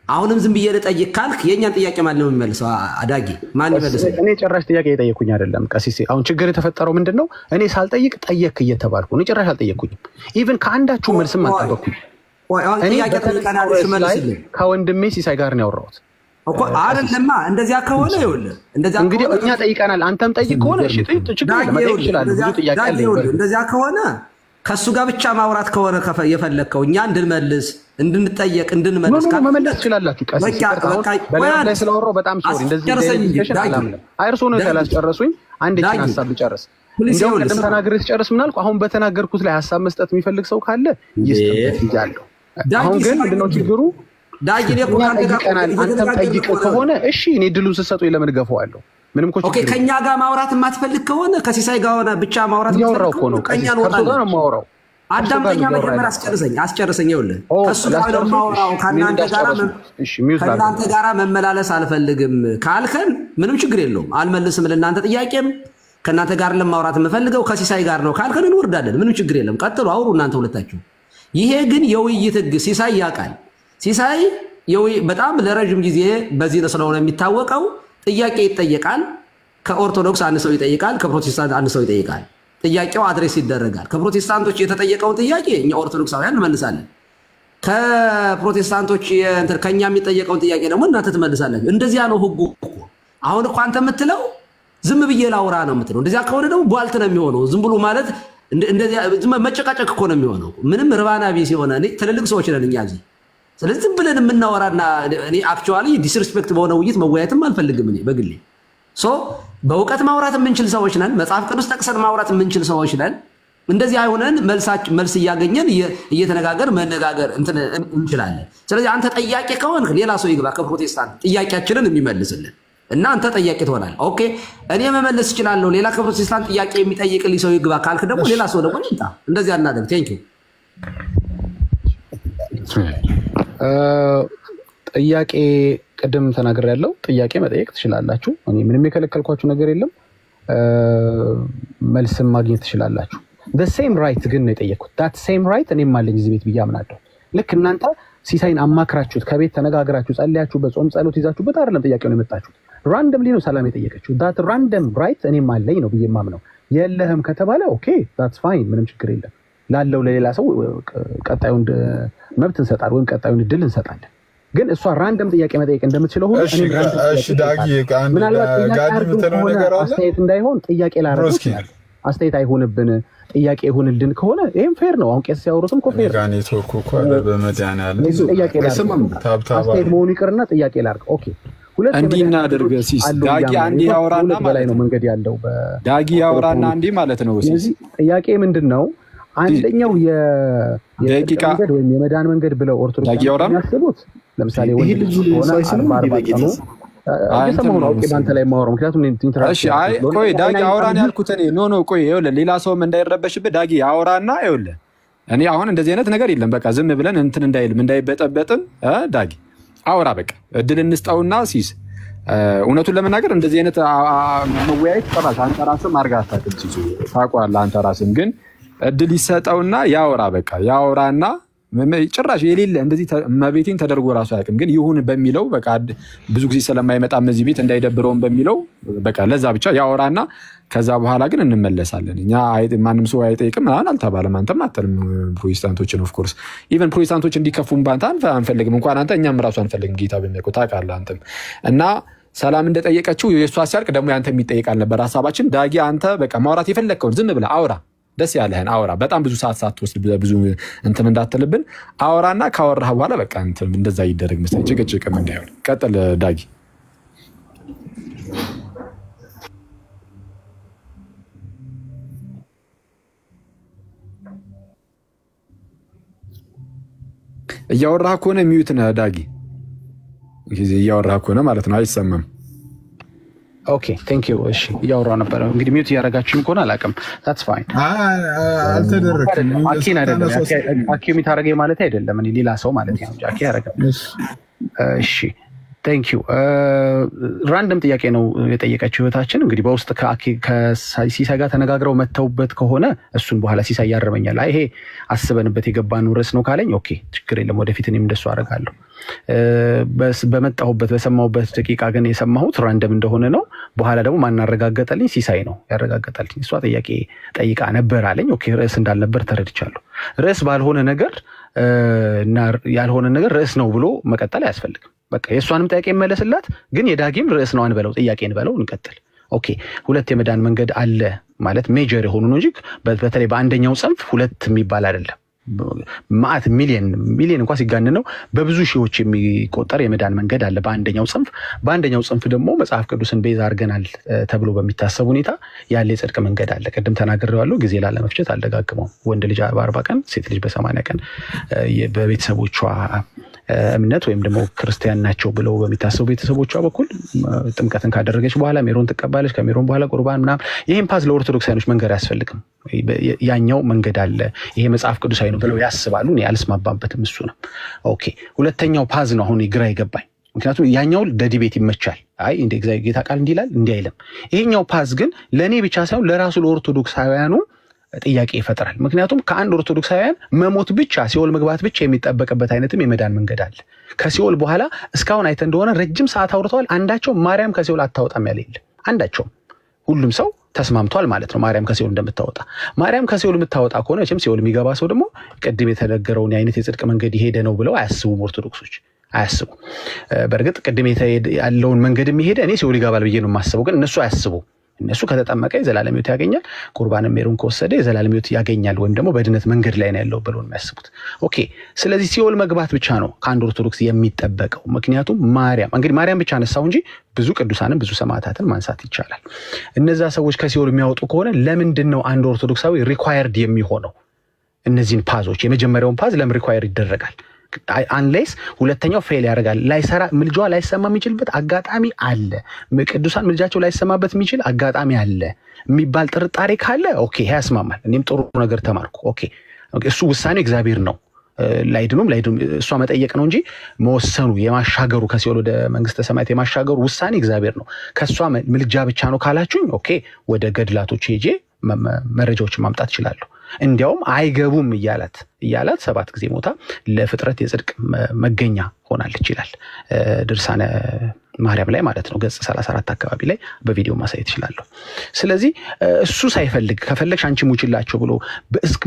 አሁንም ዝም ብዬ ልጠይቅ ካልክ የኛን ጥያቄ ማን ነው የሚመልሰው? አዳጊ ማን ይመልሰው? እኔ ጭራሽ ጥያቄ የጠየኩኝ አይደለም ቀሲስ። አሁን ችግር የተፈጠረው ምንድነው? እኔ ሳልጠይቅ ጠየቅ እየተባልኩ እኔ ጭራሽ አልጠየኩኝም። ኢቭን ከአንዳችሁ መልስም አልጠበቅኩኝ። እኔ ጥያቄ ጠይቀናል መልስልኝ። ከወንድሜ ሲሳይ ጋር ነው ያወራሁት እኮ አይደለማ። እንደዚያ ከሆነ ይኸውልህ፣ እንደዚያ እንግዲህ እኛ ጠይቀናል። አንተም ጠይቅ ከሆነ እሺ ችግር የለም ይችላል። ብዙ ጥያቄ አለ። እንደዚያ ከሆነ ከሱ ጋር ብቻ ማውራት ከሆነ የፈለከው እኛ እንድንመልስ እንድንጠየቅ እንድንመልስ መመለስ ትችላላችሁ። ቀሲስ በሌላ ላይ ስለወራው በጣም ሶሪ። እንደዚህ ዲስከሽን አላምንም። አይርሶ ነው ያላስጨረሱኝ። አንድ እቺ ሐሳብ ልጨርስ። እንደው ቀደም ተናግሬ ስጨርስ ምን አልኩ? አሁን በተናገርኩት ላይ ሐሳብ መስጠት የሚፈልግ ሰው ካለ ይስጥበት ይያለው። አሁን ግን ምንድነው ችግሩ? ዳጊኔ እኮ አንተም ጠይቅ ከሆነ እሺ እኔ ድሉን ስሰጠው ለምን ገፋዋለሁ? ምንም እኮ ኦኬ። ከኛ ጋር ማውራት የማትፈልግ ከሆነ ከሲሳይ ጋር ሆነ ብቻ ማውራት ያወራው እኮ ነው። ከኛ ነው ማውራው። አዳምጠኛ መጀመሪያ አስጨርሰኝ። ይኸውልህ ከሱ ጋር ነው ማውራው። ከእናንተ ጋር መመላለስ አልፈልግም ካልከን ምንም ችግር የለውም። አልመልስም ለእናንተ ጥያቄም ከእናንተ ጋር ለማውራት የምፈልገው ከሲሳይ ጋር ነው ካልከን እንወርዳለን። ምንም ችግር የለም። ቀጥሉ፣ አውሩ እናንተ ሁለታችሁ። ይሄ ግን የውይይት ህግ ሲሳይ ያውቃል። ሲሳይ በጣም ለረጅም ጊዜ በዚህ ስለሆነ የሚታወቀው ጥያቄ ይጠየቃል። ከኦርቶዶክስ አንድ ሰው ይጠይቃል፣ ከፕሮቴስታንት አንድ ሰው ይጠይቃል። ጥያቄው አድሬስ ይደረጋል። ከፕሮቴስታንቶች የተጠየቀውን ጥያቄ እኛ ኦርቶዶክሳውያን እንመልሳለን። ከፕሮቴስታንቶች ከኛ የሚጠየቀውን ጥያቄ ደግሞ እናንተ ትመልሳላችሁ። እንደዚያ ነው ህጉ እኮ። አሁን እኮ አንተ የምትለው ዝም ብዬ ላውራ ነው የምትለው። እንደዚያ ከሆነ ደግሞ ቧልት ነው የሚሆነው። ዝም ብሎ ማለት እንደዚያ መጨቃጨቅ እኮ ነው የሚሆነው። ምንም ርባና ቢስ የሆነ ትልልቅ ሰዎች ነን እኛ እዚህ። ስለዚህ ዝም ብለን የምናወራና እኔ አክቹዋሊ ዲስሪስፔክት በሆነ ውይይት መወያየትም አልፈልግም እኔ በግሌ። በእውቀት ማውራት የምንችል ሰዎች ነን። መጽሐፍ ቅዱስ ጠቅሰን ማውራት የምንችል ሰዎች ነን። እንደዚህ አይሆነን መልስ እያገኘን እየተነጋገር መነጋገር እንችላለን። ስለዚህ አንተ ጠያቂ ከሆንክ ሌላ ሰው ይግባ ከፕሮቴስታንት ጥያቄያችንን የሚመልስልን እና አንተ ጠያቂ ትሆናለህ። ኦኬ እኔ መመለስ እችላለሁ። ሌላ ከፕሮቴስታንት ጥያቄ የሚጠይቅልኝ ሰው ይግባ ካልክ ደግሞ ሌላ ሰው ደግሞ ይምጣ። እንደዚህ አናደርግ። ቴንክ ዩ። ጥያቄ ቅድም ተናግሬያለሁ። ጥያቄ መጠየቅ ትችላላችሁ። እኔ ምንም የከለከልኳችሁ ነገር የለም። መልስም ማግኘት ትችላላችሁ። the same right ግን ነው የጠየኩት። that same right እኔም አለኝ እዚህ ቤት ብዬ አምናለሁ። ልክ እናንተ ሲሳይን አማክራችሁት ከቤት ተነጋግራችሁ ጸልያችሁ በጾም ጸሎት ይዛችሁበት አይደለም ጥያቄውን የመጣችሁት። ራንደምሊ ነው ሰላም የጠየቀችው። that random right እኔም አለኝ ነው ብዬ ማምነው። የለህም ከተባለ ኦኬ that's fine ምንም ችግር የለም። ላለው ለሌላ ሰው ቀጣዩን መብት እንሰጣለን ወይም ቀጣዩን እድል እንሰጣለን። ግን እሷ ራንደም ጥያቄ መጠየቅ እንደምትችለው ሁሉ እኔ እሺ ዳጊ ምናልባት አስተያየት እንዳይሆን ጥያቄ ላደርግ ይችላል። አስተያየት አይሆንብን ጥያቄ ይሆንልን ከሆነ ይሄም ፌር ነው። አሁን ቄስ ሲያወሩትም እኮ ፌር ጋኔ ተወኩ እኮ በመዳን ያለ ጥያቄ አስተያየት መሆኑ ይቅርና ጥያቄ ላድርግ። ኦኬ እንዲህ እናድርግ። ሲስ ዳጊ አንዴ ያወራና ማለት ነው መንገድ ያለው ዳጊ ያወራና አንዴ ማለት ነው። ሲስ ጥያቄ ምንድነው? አንደኛው የደቂቃ መንገድ ወይም የመዳን መንገድ ብለው ኦርቶዶክስ ያስቡት ለምሳሌ ወንድ ልጅ ሆነ 40 ቀኑ አይሰማው ነው ባንተ ላይ ማወራው ምክንያቱም ኢንተራክሽን። እሺ አይ ቆይ ዳጊ አወራን ያልኩት እኔ ኖ ቆይ ይኸውልህ ሌላ ሰውም እንዳይረበሽብህ ዳጊ አወራና ይኸውልህ እኔ አሁን እንደዚህ አይነት ነገር የለም። በቃ ዝም ብለን እንዳይልም እንዳይበጠበጥም ዳጊ አወራ በቃ እድል እንስጣውና ሲስ እውነቱን ለመናገር እንደዚህ አይነት መወያየት ተባስ አንተ ራስህም አድርገህ አታውቅም ሲሱ ታውቀዋለህ። አንተ ራስህም ግን እድል ይሰጠውና ያወራ በቃ ያወራና ጭራሽ የሌለ እንደዚህ መቤቴን ተደርጎ ራሱ አያውቅም። ግን ይሁን በሚለው በቃ ብዙ ጊዜ ስለማይመጣም እዚህ ቤት እንዳይደብረውም በሚለው በቃ ለዛ ብቻ ያወራና ከዛ በኋላ ግን እንመለሳለን። እኛ ማንም ሰው አይጠይቅም ምናምን አልተባለም። አንተም አትልም ፕሮቴስታንቶችን ኦፍ ኮርስ ኢቭን ፕሮቴስታንቶች እንዲከፉም ባንተ አንፈልግም እንኳን አንተ እኛም ራሱ አንፈልግም። ጌታ በሚያውቀው ታውቃለህ አንተም እና ሰላም እንደጠየቀችው የሷ ሲያልቅ ደግሞ ያንተ የሚጠይቃል ነበር ሐሳባችን። ዳጊ አንተ በቃ ማውራት የፈለከውን ዝም ብለህ አውራ ደስ ያለህን አውራ። በጣም ብዙ ሰዓት ሳትወስድ ብዙ እንትን እንዳትልብን አውራና ካወራህ በኋላ በቃ እንትን እንደዛ ይደረግ መሰለኝ። ጭቅጭቅም እንዳይሆን ቀጥል ዳጊ። እያወራህ ከሆነ ሚዩት ነህ ዳጊ። እያወራህ ከሆነ ማለት ነው አይሰማም። ኦኬ ቴንክ ዩ። እሺ እያወራሁ ነበር እንግዲህ ሚዩት እያደረጋችሁም ከሆነ አላውቅም። ታትስ ፋይን አልተደረክም። አኪን አይደለም አኪ የሚታረገኝ ማለት አይደለም እኔ ሌላ ሰው ማለት ነው። አኪ ያረጋል። እሺ ቴንክ ዩ ራንደም ጥያቄ ነው የጠየቀችው እህታችን። እንግዲህ በውስጥ ከሲሳይ ጋር ተነጋግረው መተውበት ከሆነ እሱን በኋላ ሲሳይ ያረመኛል። አይ ይሄ አስበንበት የገባን ርዕስ ነው ካለኝ ኦኬ ችግር የለም፣ ወደፊት እኔም እንደሱ አደርጋለሁ። በመጣሁበት በሰማሁበት ደቂቃ ግን የሰማሁት ራንደም እንደሆነ ነው። በኋላ ደግሞ ማናረጋገጠልኝ ሲሳይ ነው ያረጋገጠልኝ። እሷ ጥያቄ ጠይቃ ነበር አለኝ። ኦኬ ርዕስ እንዳልነበር ተረድቻለሁ። ርዕስ ባልሆነ ነገር እና ያልሆነ ነገር ርዕስ ነው ብሎ መቀጠል አያስፈልግም። በቃ የእሷንም ጥያቄ መለስላት፣ ግን የዳጊም ርዕስ ነው አንበለው፣ ጥያቄ እንበለው፣ እንቀጥል። ኦኬ ሁለት የመዳን መንገድ አለ ማለት ሜጀር የሆኑ ነው እንጂ በተለይ በአንደኛው ጽንፍ ሁለት የሚባል አይደለም። ማአት ሚሊየን እንኳን ሲጋነን ነው በብዙ ሺዎች የሚቆጠር የመዳን መንገድ አለ በአንደኛው ጽንፍ። በአንደኛው ጽንፍ ደግሞ መጽሐፍ ቅዱስን ቤዛ አድርገናል ተብሎ በሚታሰብ ሁኔታ ያለ የጽድቅ መንገድ አለ። ቅድም ተናግሬዋለሁ፣ ጊዜ ላለመፍጀት አልደጋግመው። ወንድ ልጅ በ40 ቀን ሴት ልጅ በ80 ቀን በቤተሰቦቿ እምነት ወይም ደግሞ ክርስቲያን ናቸው ብለው በሚታሰቡ ቤተሰቦቿ በኩል ጥምቀትን ካደረገች በኋላ ሜሮን ትቀባለች። ከሜሮን በኋላ ቁርባን ምናምን። ይሄን ፓዝ ለኦርቶዶክሳውያኖች መንገድ አያስፈልግም። ያኛው መንገድ አለ ይሄ መጽሐፍ ቅዱሳዊ ነው ብለው ያስባሉ። እኔ አልስማማበትም። እሱ ነው ኦኬ። ሁለተኛው ፓዝ ነው አሁን ግራ ይገባኝ። ምክንያቱም ያኛው ለዲቤት ይመቻል። አይ እንደ እግዚአብሔር ጌታ ቃል እንዲላል እንዲህ አይልም። ይሄኛው ፓዝ ግን ለኔ ብቻ ሳይሆን ለራሱ ለኦርቶዶክሳውያኑ ጥያቄ ይፈጥራል። ምክንያቱም ከአንድ ኦርቶዶክሳውያን መሞት ብቻ ሲኦል መግባት ብቻ የሚጠበቅበት አይነትም የመዳን መንገድ አለ። ከሲኦል በኋላ እስካሁን አይተ እንደሆነ ረጅም ሰዓት አውርተዋል። አንዳቸው ማርያም ከሲኦል አታወጣም ያለ የለም። አንዳቸው ሁሉም ሰው ተስማምቷል ማለት ነው ማርያም ከሲኦል እንደምታወጣ። ማርያም ከሲኦል የምታወጣ ከሆነ እቺም ሲኦል የሚገባ ሰው ደግሞ ቅድም የተነገረውን አይነት የጽድቅ መንገድ ይሄደ ነው ብለው አያስቡም ኦርቶዶክሶች አያስቡ። በእርግጥ ቅድም ያለውን መንገድ የሚሄደ እኔ ሲኦል ይገባል ብዬ ነው የማስበው፣ ግን እነሱ አያስቡ። እነሱ ከተጠመቀ የዘላለም ሕይወት ያገኛል፣ ቁርባንም ሜሮን ከወሰደ የዘላለም ሕይወት ያገኛል ወይም ደግሞ በድነት መንገድ ላይ ነው ያለው ብለው ነው የሚያስቡት። ኦኬ ስለዚህ ሲኦል መግባት ብቻ ነው ከአንድ ኦርቶዶክስ የሚጠበቀው። ምክንያቱም ማርያም ብቻ አነሳው እንጂ ብዙ ቅዱሳንን ብዙ ሰማዕታትን ማንሳት ይቻላል። እነዛ ሰዎች ከሲኦል የሚያወጡ ከሆነ ለምንድን ነው አንድ ኦርቶዶክሳዊ ሪኳየርድ የሚሆነው? እነዚህን ፓዞች የመጀመሪያውን ፓዝ ለምን ሪኳየር ይደረጋል? አንሌስ ሁለተኛው ፌል ያደርጋል። ላይሰራ ምልጃዋ ላይሰማ የሚችልበት አጋጣሚ አለ። ቅዱሳን ምልጃቸው ላይሰማበት የሚችል አጋጣሚ አለ የሚባል ጥርጣሬ ካለ ኦኬ ያስማማል። እኔም ጥሩ ነገር ተማርኩ። ኦኬ እሱ ውሳኔ እግዚአብሔር ነው። ላይድኑም እሷ መጠየቅ ነው እንጂ መወሰኑ የማሻገሩ ከሲኦል ወደ መንግስተ ሰማያት የማሻገሩ ውሳኔ እግዚአብሔር ነው። ከሷ ምልጃ ብቻ ነው ካላችሁኝ ኦኬ ወደ ገድላቶች ሄጄ መረጃዎችን ማምጣት እችላለሁ። እንዲያውም አይገቡም እያላት 7 ጊዜ ሞታ ለፍጥረት የጽድቅ መገኛ ሆናለች ይላል ድርሳነ ማርያም ላይ ማለት ነው። ገጽ 34 አካባቢ ላይ በቪዲዮ ማሳየት ይችላል። ስለዚህ እሱ ሳይፈልግ ከፈለግሽ አንቺ ሙችላቸው ብሎ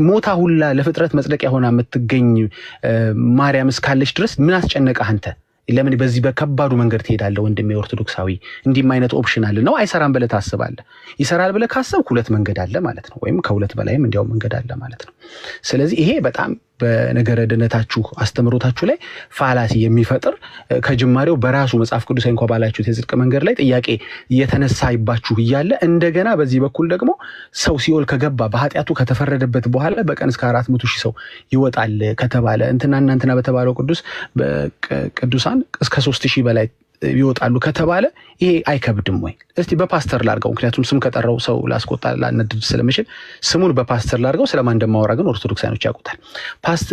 ሞታ ሁላ ለፍጥረት መጽደቂያ ሆና የምትገኝ ማርያም እስካለች ድረስ ምን አስጨነቀህ አንተ? ለምን በዚህ በከባዱ መንገድ ትሄዳለህ? ወንድሜ ኦርቶዶክሳዊ እንዲህም አይነት ኦፕሽን አለ ነው። አይሰራም ብለህ ታስባለህ። ይሰራል ብለህ ካሰብክ ሁለት መንገድ አለ ማለት ነው፣ ወይም ከሁለት በላይም እንዲያው መንገድ አለ ማለት ነው። ስለዚህ ይሄ በጣም በነገረ ድነታችሁ አስተምሮታችሁ ላይ ፋላሲ የሚፈጥር ከጅማሬው በራሱ መጽሐፍ ቅዱሳዊ እንኳን ባላችሁት የጽድቅ መንገድ ላይ ጥያቄ እየተነሳይባችሁ እያለ እንደገና በዚህ በኩል ደግሞ ሰው ሲኦል ከገባ በኃጢአቱ ከተፈረደበት በኋላ በቀን እስከ 400,000 ሰው ይወጣል ከተባለ እንትና በተባለው ቅዱሳን እስከ 3,000 በላይ ይወጣሉ ከተባለ ይሄ አይከብድም ወይ? እስቲ በፓስተር ላርገው፣ ምክንያቱም ስም ከጠራው ሰው ላስቆጣ ላነድድ ስለምችል ስሙን በፓስተር ላርገው። ስለማን እንደማወራ ግን ኦርቶዶክሳኖች ያውቁታል።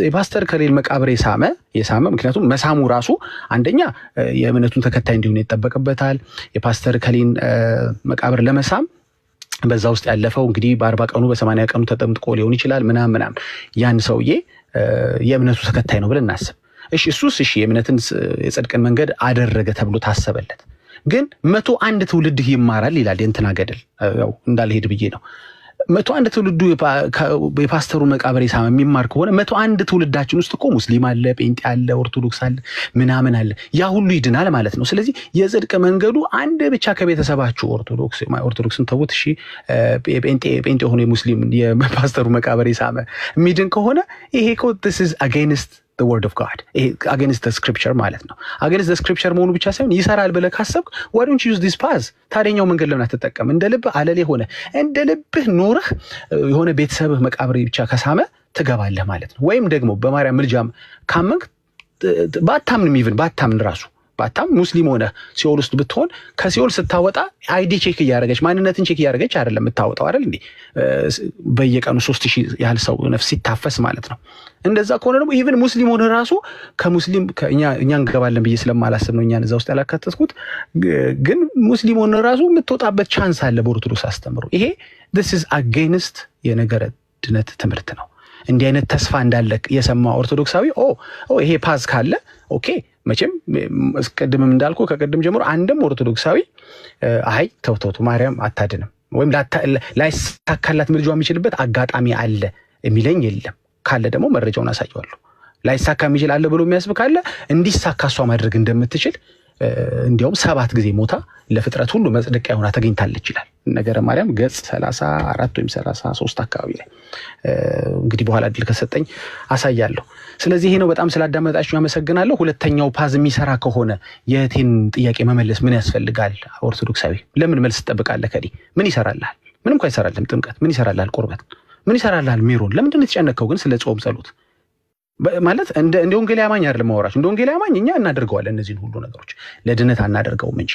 የፓስተር ከሌል መቃብር የሳመ ምክንያቱም መሳሙ ራሱ አንደኛ የእምነቱን ተከታይ እንዲሆን ይጠበቅበታል። የፓስተር ከሌን መቃብር ለመሳም በዛ ውስጥ ያለፈው እንግዲህ በ40 ቀኑ በ80 ቀኑ ተጠምጥቆ ሊሆን ይችላል ምናምን ያን ሰውዬ የእምነቱ ተከታይ ነው ብለን እናስብ። እሺ የእምነትን የጽድቅን መንገድ አደረገ ተብሎ ታሰበለት። ግን 101 ትውልድ ይማራል ይላል የእንትና ገድል። ያው እንዳልሄድ ብዬ ነው። 101 ትውልዱ የፓስተሩ መቃብር ይሳም የሚማር ከሆነ 101 ትውልዳችን ውስጥ እኮ ሙስሊም አለ፣ ጴንጤ አለ፣ ኦርቶዶክስ አለ፣ ምናምን አለ። ያ ሁሉ ይድናል ማለት ነው። ስለዚህ የጽድቅ መንገዱ አንድ ብቻ ከቤተሰባችሁ ኦርቶዶክስን ተውት፣ እሺ ጴንጤ ሆነ የሙስሊም የፓስተሩ መቃብር ይሳም የሚድን ከሆነ ይሄ እኮ this is against the word of God, against the scripture ማለት ነው። against the scripture መሆኑ ብቻ ሳይሆን ይሰራል ብለህ ካሰብክ why don't you use this path? ታዲያኛው መንገድ ለምን አትጠቀም? እንደ ልብህ አለሌ ሆነ እንደ ልብህ ኖርህ የሆነ ቤተሰብህ መቃብር ብቻ ከሳመ ትገባለህ ማለት ነው። ወይም ደግሞ በማርያም ምልጃም ካመንክ ባታምን ራሱ ባታም ሙስሊም ሆነ ሲኦል ውስጥ ብትሆን ከሲኦል ስታወጣ አይዲ ቼክ እያደረገች ማንነትን ቼክ እያደረገች አይደለም የምታወጣው አይደል እንዴ? በየቀኑ 3000 ያህል ሰው ነፍስ ሲታፈስ ማለት ነው። እንደዛ ከሆነ ደግሞ ኢቭን ሙስሊም ሆነ ራሱ ከሙስሊም እኛ እንገባለን ብዬ ስለማላስብ ነው እኛን እዛ ውስጥ ያላካተትኩት። ግን ሙስሊም ሆነ ራሱ የምትወጣበት ቻንስ አለ በኦርቶዶክስ አስተምሮ። ይሄ this is against የነገረ ድነት ትምህርት ነው። እንዲህ አይነት ተስፋ እንዳለ የሰማ ኦርቶዶክሳዊ ይሄ ፓዝ ካለ ኦኬ መቼም እስቀድምም እንዳልኩ ከቀድም ጀምሮ አንድም ኦርቶዶክሳዊ አይ ተውተውቱ ማርያም አታድንም ወይም ላይሳካላት ምልጃው የሚችልበት አጋጣሚ አለ የሚለኝ የለም። ካለ ደግሞ መረጃውን አሳየዋለሁ። ላይሳካ የሚችል አለ ብሎ የሚያስብ ካለ እንዲሳካ እሷ ማድረግ እንደምትችል እንዲያውም 7 ጊዜ ሞታ ለፍጥረት ሁሉ መጽደቂያ ሆና ተገኝታለች ይላል ነገረ ማርያም ገጽ 34 ወይም 33 አካባቢ ላይ። እንግዲህ በኋላ እድል ከሰጠኝ አሳያለሁ። ስለዚህ ይሄ ነው። በጣም ስላዳመጣችሁ አመሰግናለሁ። ሁለተኛው ፓዝ የሚሰራ ከሆነ የእህቴን ጥያቄ መመለስ ምን ያስፈልጋል? ኦርቶዶክሳዊ ለምን መልስ ትጠብቃለህ? ከዲ ምን ይሰራልሃል? ምንም እንኳን ይሰራልም። ጥምቀት ምን ይሰራልሃል? ቁርበት ምን ይሰራልሃል? ሜሮን ለምንድን ነው የተጨነቀው ግን? ስለ ጾም ጸሎት ማለት እንደ ወንጌል ያማኝ አይደለም ማወራችሁ። እንደ ወንጌል ያማኝ እኛ እናደርገዋለን እነዚህን ሁሉ ነገሮች። ለድነት አናደርገውም እንጂ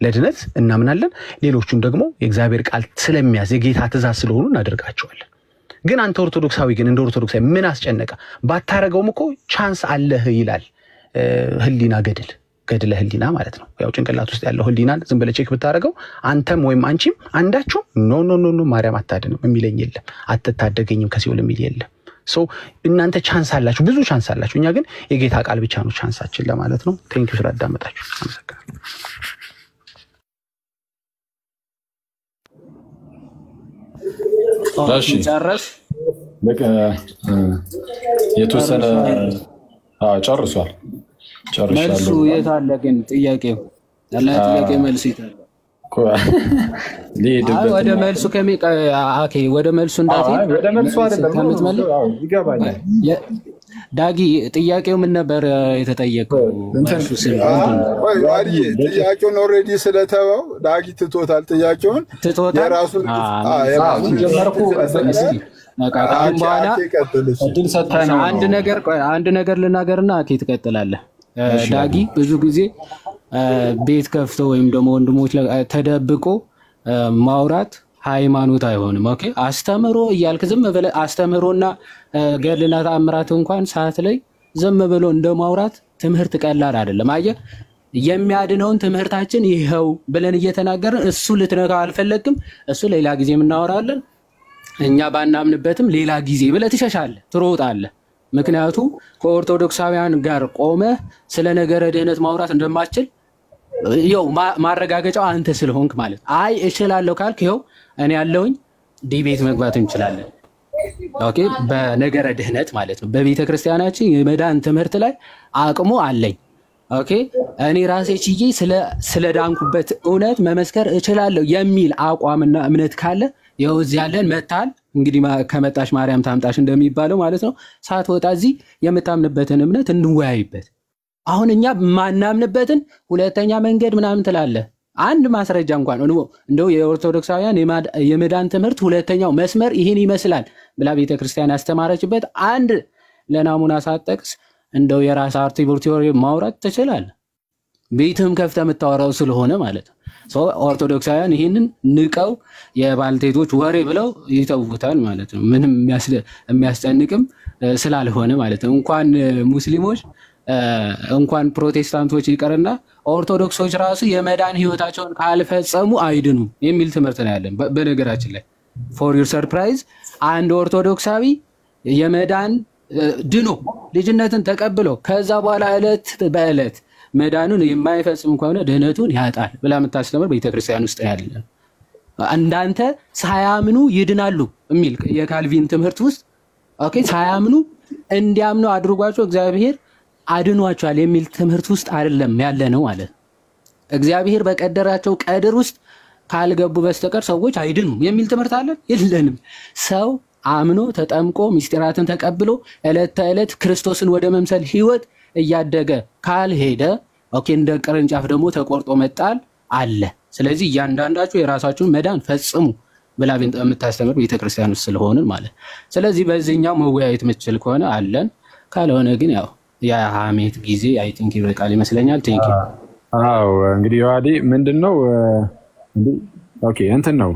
ለድነት እናምናለን። ሌሎቹም ደግሞ የእግዚአብሔር ቃል ስለሚያዝ የጌታ ትእዛዝ ስለሆኑ እናደርጋቸዋለን። ግን አንተ ኦርቶዶክሳዊ ግን እንደ ኦርቶዶክሳዊ ምን አስጨነቀ? ባታረገውም እኮ ቻንስ አለህ ይላል ህሊና ገድለ ህሊና ማለት ነው። ያው ጭንቅላት ውስጥ ያለው ህሊናን ዝም ብለህ ቼክ ብታረገው አንተም ወይም አንቺም አንዳችሁም ኖ ማርያም አታድንም የሚለኝ የለም። አትታደገኝም ከሲኦል የሚል የለም። እናንተ ቻንስ አላችሁ፣ ብዙ ቻንስ አላችሁ። እኛ ግን የጌታ ቃል ብቻ ነው ቻንሳችን ለማለት ነው። ቴንኪው ስላዳመጣችሁ አመሰግናለሁ። እሺ ጨረስ የተወሰነ ጨርሷል። መልሱ የት አለ ግን? ጥያቄው ጥያቄ መልስ የት አለ? ወደ መልሱ ወደ መልሱ እንዳትሄድ ወደ መልሱ አይደለም ይገባኛል። ዳጊ ጥያቄው ምን ነበር የተጠየቀው? ጥያቄውን ኦልሬዲ ስለተወው ዳጊ ትቶታል። ጥያቄውን የራሱን ጀመርኩ። በኋላ እድል ሰጥተህ ነው። አንድ ነገር ልናገርና አኬ ትቀጥላለህ። ዳጊ ብዙ ጊዜ ቤት ከፍቶ ወይም ደግሞ ወንድሞች ተደብቆ ማውራት ሃይማኖት አይሆንም። ኦኬ አስተምሮ እያልክ ዝም ብለህ አስተምሮና ገድልና ተአምራት እንኳን ሰዓት ላይ ዝም ብሎ እንደማውራት ትምህርት ቀላል አይደለም። አየህ የሚያድነውን ትምህርታችን ይሄው ብለን እየተናገርን እሱ ልትነካው አልፈለግም። እሱ ሌላ ጊዜ እናወራለን፣ እኛ ባናምንበትም ሌላ ጊዜ ብለህ ትሸሻለህ፣ ትሮጣለህ። ምክንያቱም ከኦርቶዶክሳውያን ጋር ቆመህ ስለ ነገረ ድህነት ማውራት እንደማትችል ይኸው ማረጋገጫው አንተ ስለሆንክ ማለት አይ እችላለሁ ካልክ ይኸው እኔ ያለውኝ ዲቤት መግባት እንችላለን። ኦኬ በነገረ ድህነት ማለት ነው። በቤተ ክርስቲያናችን የመዳን ትምህርት ላይ አቅሙ አለኝ። ኦኬ እኔ ራሴ ችዬ ስለ ዳንኩበት እውነት መመስከር እችላለሁ የሚል አቋምና እምነት ካለ ይኸው እዚህ ያለን መታል። እንግዲህ ከመጣሽ ማርያም ታምጣሽ እንደሚባለው ማለት ነው። ሳትወጣ እዚህ የምታምንበትን እምነት እንወያይበት። አሁን እኛ ማናምንበትን ሁለተኛ መንገድ ምናምን ትላለህ። አንድ ማስረጃ እንኳን እንደው የኦርቶዶክሳውያን የመዳን ትምህርት ሁለተኛው መስመር ይሄን ይመስላል ብላ ቤተክርስቲያን ያስተማረችበት አንድ ለናሙና ሳትጠቅስ እንደው የራስ አርቲክል ቲዮሪ ማውራት ትችላለህ። ቤትህም ከፍተህ የምታወራው ስለሆነ ማለት ነው። ኦርቶዶክሳውያን ይህንን ንቀው የባልቴቶች ወሬ ብለው ይተውታል ማለት ነው። ምንም የሚያስጨንቅም ስላልሆነ ማለት ነው። እንኳን ሙስሊሞች እንኳን ፕሮቴስታንቶች ይቀርና ኦርቶዶክሶች ራሱ የመዳን ህይወታቸውን ካልፈጸሙ አይድኑም የሚል ትምህርት ነው ያለን። በነገራችን ላይ ፎር ዩር ሰርፕራይዝ አንድ ኦርቶዶክሳዊ የመዳን ድኖ ልጅነትን ተቀብሎ ከዛ በኋላ ዕለት በዕለት መዳኑን የማይፈጽም ከሆነ ድህነቱን ያጣል ብላ የምታስተምር ቤተክርስቲያን ውስጥ ያለ እንዳንተ ሳያምኑ ይድናሉ የሚል የካልቪን ትምህርት ውስጥ ኦኬ ሳያምኑ እንዲያምኑ አድርጓቸው እግዚአብሔር አድኗቸዋል የሚል ትምህርት ውስጥ አይደለም ያለ ነው ማለት። እግዚአብሔር በቀደራቸው ቀድር ውስጥ ካልገቡ በስተቀር ሰዎች አይድኑም የሚል ትምህርት አለ የለንም። ሰው አምኖ ተጠምቆ ምስጢራትን ተቀብሎ ዕለት ተዕለት ክርስቶስን ወደ መምሰል ህይወት እያደገ ካልሄደ ኦኬ እንደ ቅርንጫፍ ደግሞ ተቆርጦ መጣል አለ። ስለዚህ እያንዳንዳችሁ የራሳችሁን መዳን ፈጽሙ ብላ የምታስተምር ቤተክርስቲያን ውስጥ ስለሆንን ማለት። ስለዚህ በዚህኛው መወያየት የምትችል ከሆነ አለን፣ ካልሆነ ግን ያው የሐሜት ጊዜ አይ ቲንክ ይበቃል ይመስለኛል። ቴንክ ዩ አዎ እንግዲህ ዮሐዴ ምንድነው ኦኬ እንትን ነው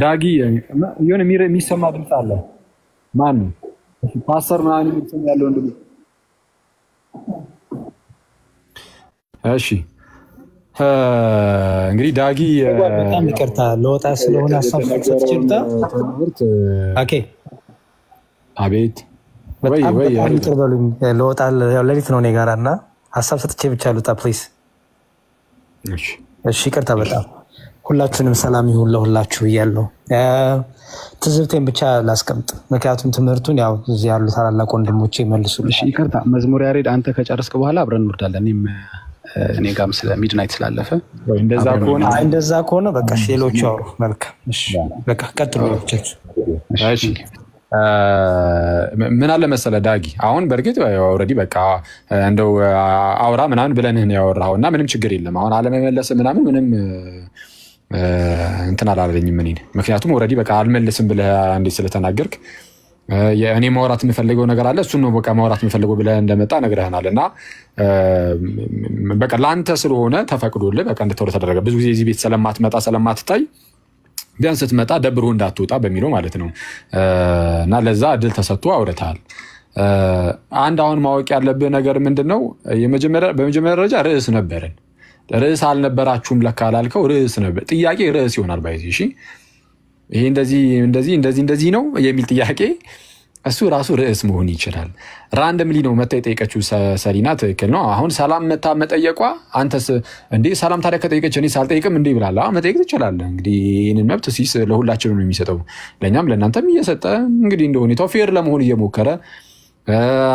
ዳጊ የሆነ የሚሰማ ድምፅ አለ። ማን ነው ፓስተር ምናምን የሚሰማ ያለው እንዴ? እሺ እንግዲህ ዳጊ በጣም ይቅርታ ለወጣ ስለሆነ ሀሳብ ሰጥቼልታ። ኦኬ አቤት ወይ ይቅር በሉኝ። ለወጣ ሌሊት ነው እኔ ጋራና ሀሳብ ሰጥቼ ብቻ ልውጣ ፕሊዝ። እሺ ይቅርታ በጣም ሁላችሁንም ሰላም ይሁን ለሁላችሁ እያለሁ ትዝብቴን ብቻ ላስቀምጥ፣ ምክንያቱም ትምህርቱን ያው እዚህ ያሉ ታላላቅ ወንድሞቼ ይመልሱልኝ። እሺ ይቅርታ መዝሙር ያሬድ አንተ ከጨረስክ በኋላ አብረን እንወርዳለን። እኔ ጋርም ስለ ሚድናይት ስላለፈ እንደዛ ከሆነ በቃ ሌሎቹ አውሩ። መልካም እሺ በቃ ቀጥሉ። እሺ ምን አለ መሰለ ዳጊ አሁን በእርግጥ ኦልሬዲ በቃ እንደው አውራ ምናምን ብለንህ ነው ያወራኸው እና ምንም ችግር የለም። አሁን አለመመለስ ምናምን ምንም እንትን አላለኝም እኔ ምክንያቱም ኦልሬዲ በቃ አልመልስም ብለህ አንዴ ስለተናገርክ እኔ ማውራት የምፈልገው ነገር አለ እሱን ነው በቃ ማውራት የምፈልገው ብለህ እንደመጣ ነግረህናል እና በቃ ለአንተ ስለሆነ ተፈቅዶልህ በቃ እንድትወር ተደረገ። ብዙ ጊዜ እዚህ ቤት ስለማትመጣ ስለማትታይ ቢያንስ ስትመጣ ደብሮ እንዳትወጣ በሚለው ማለት ነው እና ለዛ እድል ተሰጥቶ አውርተሃል። አንድ አሁን ማወቅ ያለብህ ነገር ምንድነው በመጀመሪያ ደረጃ ርዕስ ነበረን። ርዕስ አልነበራችሁም ለካ አላልከው ርዕስ ነበር። ጥያቄ ርዕስ ይሆናል ባይዚ እሺ ይሄ እንደዚህ ነው የሚል ጥያቄ እሱ ራሱ ርዕስ መሆን ይችላል። ራንደምሊ ነው መታ የጠየቀችው ሰሊና ትክክል ነው። አሁን ሰላም መታ መጠየቋ አንተስ እንዴ ሰላም ታዲያ ከጠየቀች እኔ ሳልጠይቅም እንዴ ብላላ መጠየቅ ትችላለህ። እንግዲህ ይሄንን መብት ሲስ ለሁላችንም ነው የሚሰጠው ለኛም ለእናንተም እየሰጠ እንግዲህ እንደ ሁኔታው ፌር ለመሆን እየሞከረ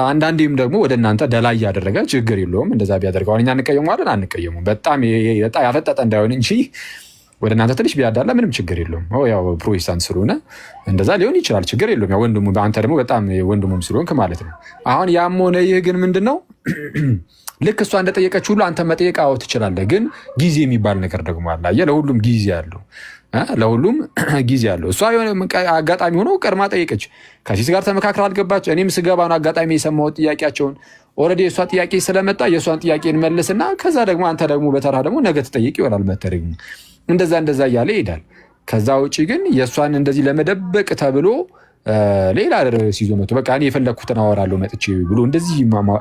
አንዳንዴም ደግሞ ወደ እናንተ ደላይ ያደረገ ችግር የለውም እንደዛ ቢያደርገው እኛ አንቀየሙም። በጣም ያፈጠጠ እንዳይሆን እንጂ ወደ እናንተ ትንሽ ቢያዳላ ምንም ችግር የለውም። ያው ፕሮቴስታንት ስለሆነ እንደዛ ሊሆን ይችላል ችግር የለውም። ያው ወንድሙ አንተ ደግሞ በጣም ወንድሙም ስለሆንክ ማለት ነው። አሁን ያም ሆነ ይህ ግን ምንድነው ልክ እሷ እንደጠየቀች ሁሉ አንተ መጠየቅ አዎ ትችላለህ። ግን ጊዜ የሚባል ነገር ደግሞ አለ። ለሁሉም ጊዜ አለው ለሁሉም ጊዜ አለው። እሷ የሆነ አጋጣሚ ሆኖ ቀድማ ጠየቀች። ከሲስ ጋር ተመካክራ አልገባች። እኔም ስገባ ነው አጋጣሚ የሰማው ጥያቄያቸውን ኦሬዲ እሷ ጥያቄ ስለመጣ የሷን ጥያቄ እንመልስና ከዛ ደግሞ አንተ ደግሞ በተራ ደግሞ ነገ ትጠይቅ ይሆናል መተረግ እንደዛ እያለ ይሄዳል። ከዛ ውጪ ግን የሷን እንደዚህ ለመደበቅ ተብሎ ሌላ ርዕስ ይዞ መጥቶ በቃ እኔ የፈለኩትን አወራለሁ መጥቼ ብሎ እንደዚህ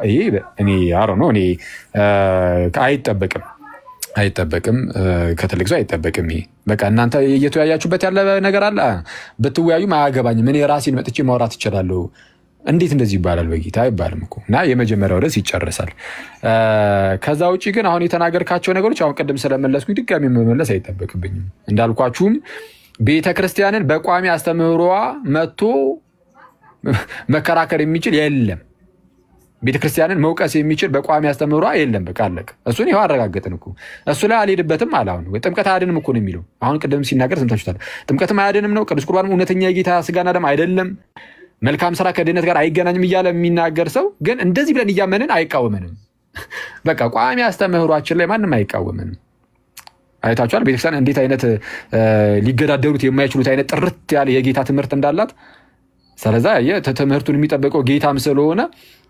ይሄ እኔ አሮ ነው እኔ አይጠበቅም ከትልቅ ሰው አይጠበቅም። ይሄ በቃ እናንተ እየተወያያችሁበት ያለ ነገር አለ በትወያዩ ማያገባኝም እኔ ራሴን መጥቼ ማውራት እችላለሁ። እንዴት እንደዚህ ይባላል? በጌታ አይባልም እኮ እና የመጀመሪያው ርዕስ ይጨርሳል። ከዛ ውጪ ግን አሁን የተናገርካቸው ነገሮች አሁን ቀደም ስለመለስኩ ድጋሚ መመለስ አይጠበቅብኝም። እንዳልኳችሁም ቤተክርስቲያንን በቋሚ አስተምህሮዋ መጥቶ መከራከር የሚችል የለም። ቤተክርስቲያንን መውቀስ የሚችል በቋሚ አስተምህሮዋ የለም። በቃ አለቀ። እሱን ይሄው አረጋገጥን እኮ እሱ ላይ አልሄድበትም አለ። አሁን ጥምቀት አያድንም እኮ ነው የሚለው። አሁን ቀደም ሲናገር ሰምታችሁታል። ጥምቀትም አያድንም ነው። ቅዱስ ቁርባን እውነተኛ የጌታ ስጋና ደም አይደለም። መልካም ስራ ከድህነት ጋር አይገናኝም እያለ የሚናገር ሰው ግን እንደዚህ ብለን እያመንን አይቃወመንም። በቃ ቋሚ አስተምህሯችን ላይ ማንም አይቃወመንም። አይታችኋል ቤተክርስቲያን እንዴት አይነት ሊገዳደሩት የማይችሉት አይነት ጥርት ያለ የጌታ ትምህርት እንዳላት። ስለዚህ ትምህርቱን የሚጠብቀው ጌታም ስለሆነ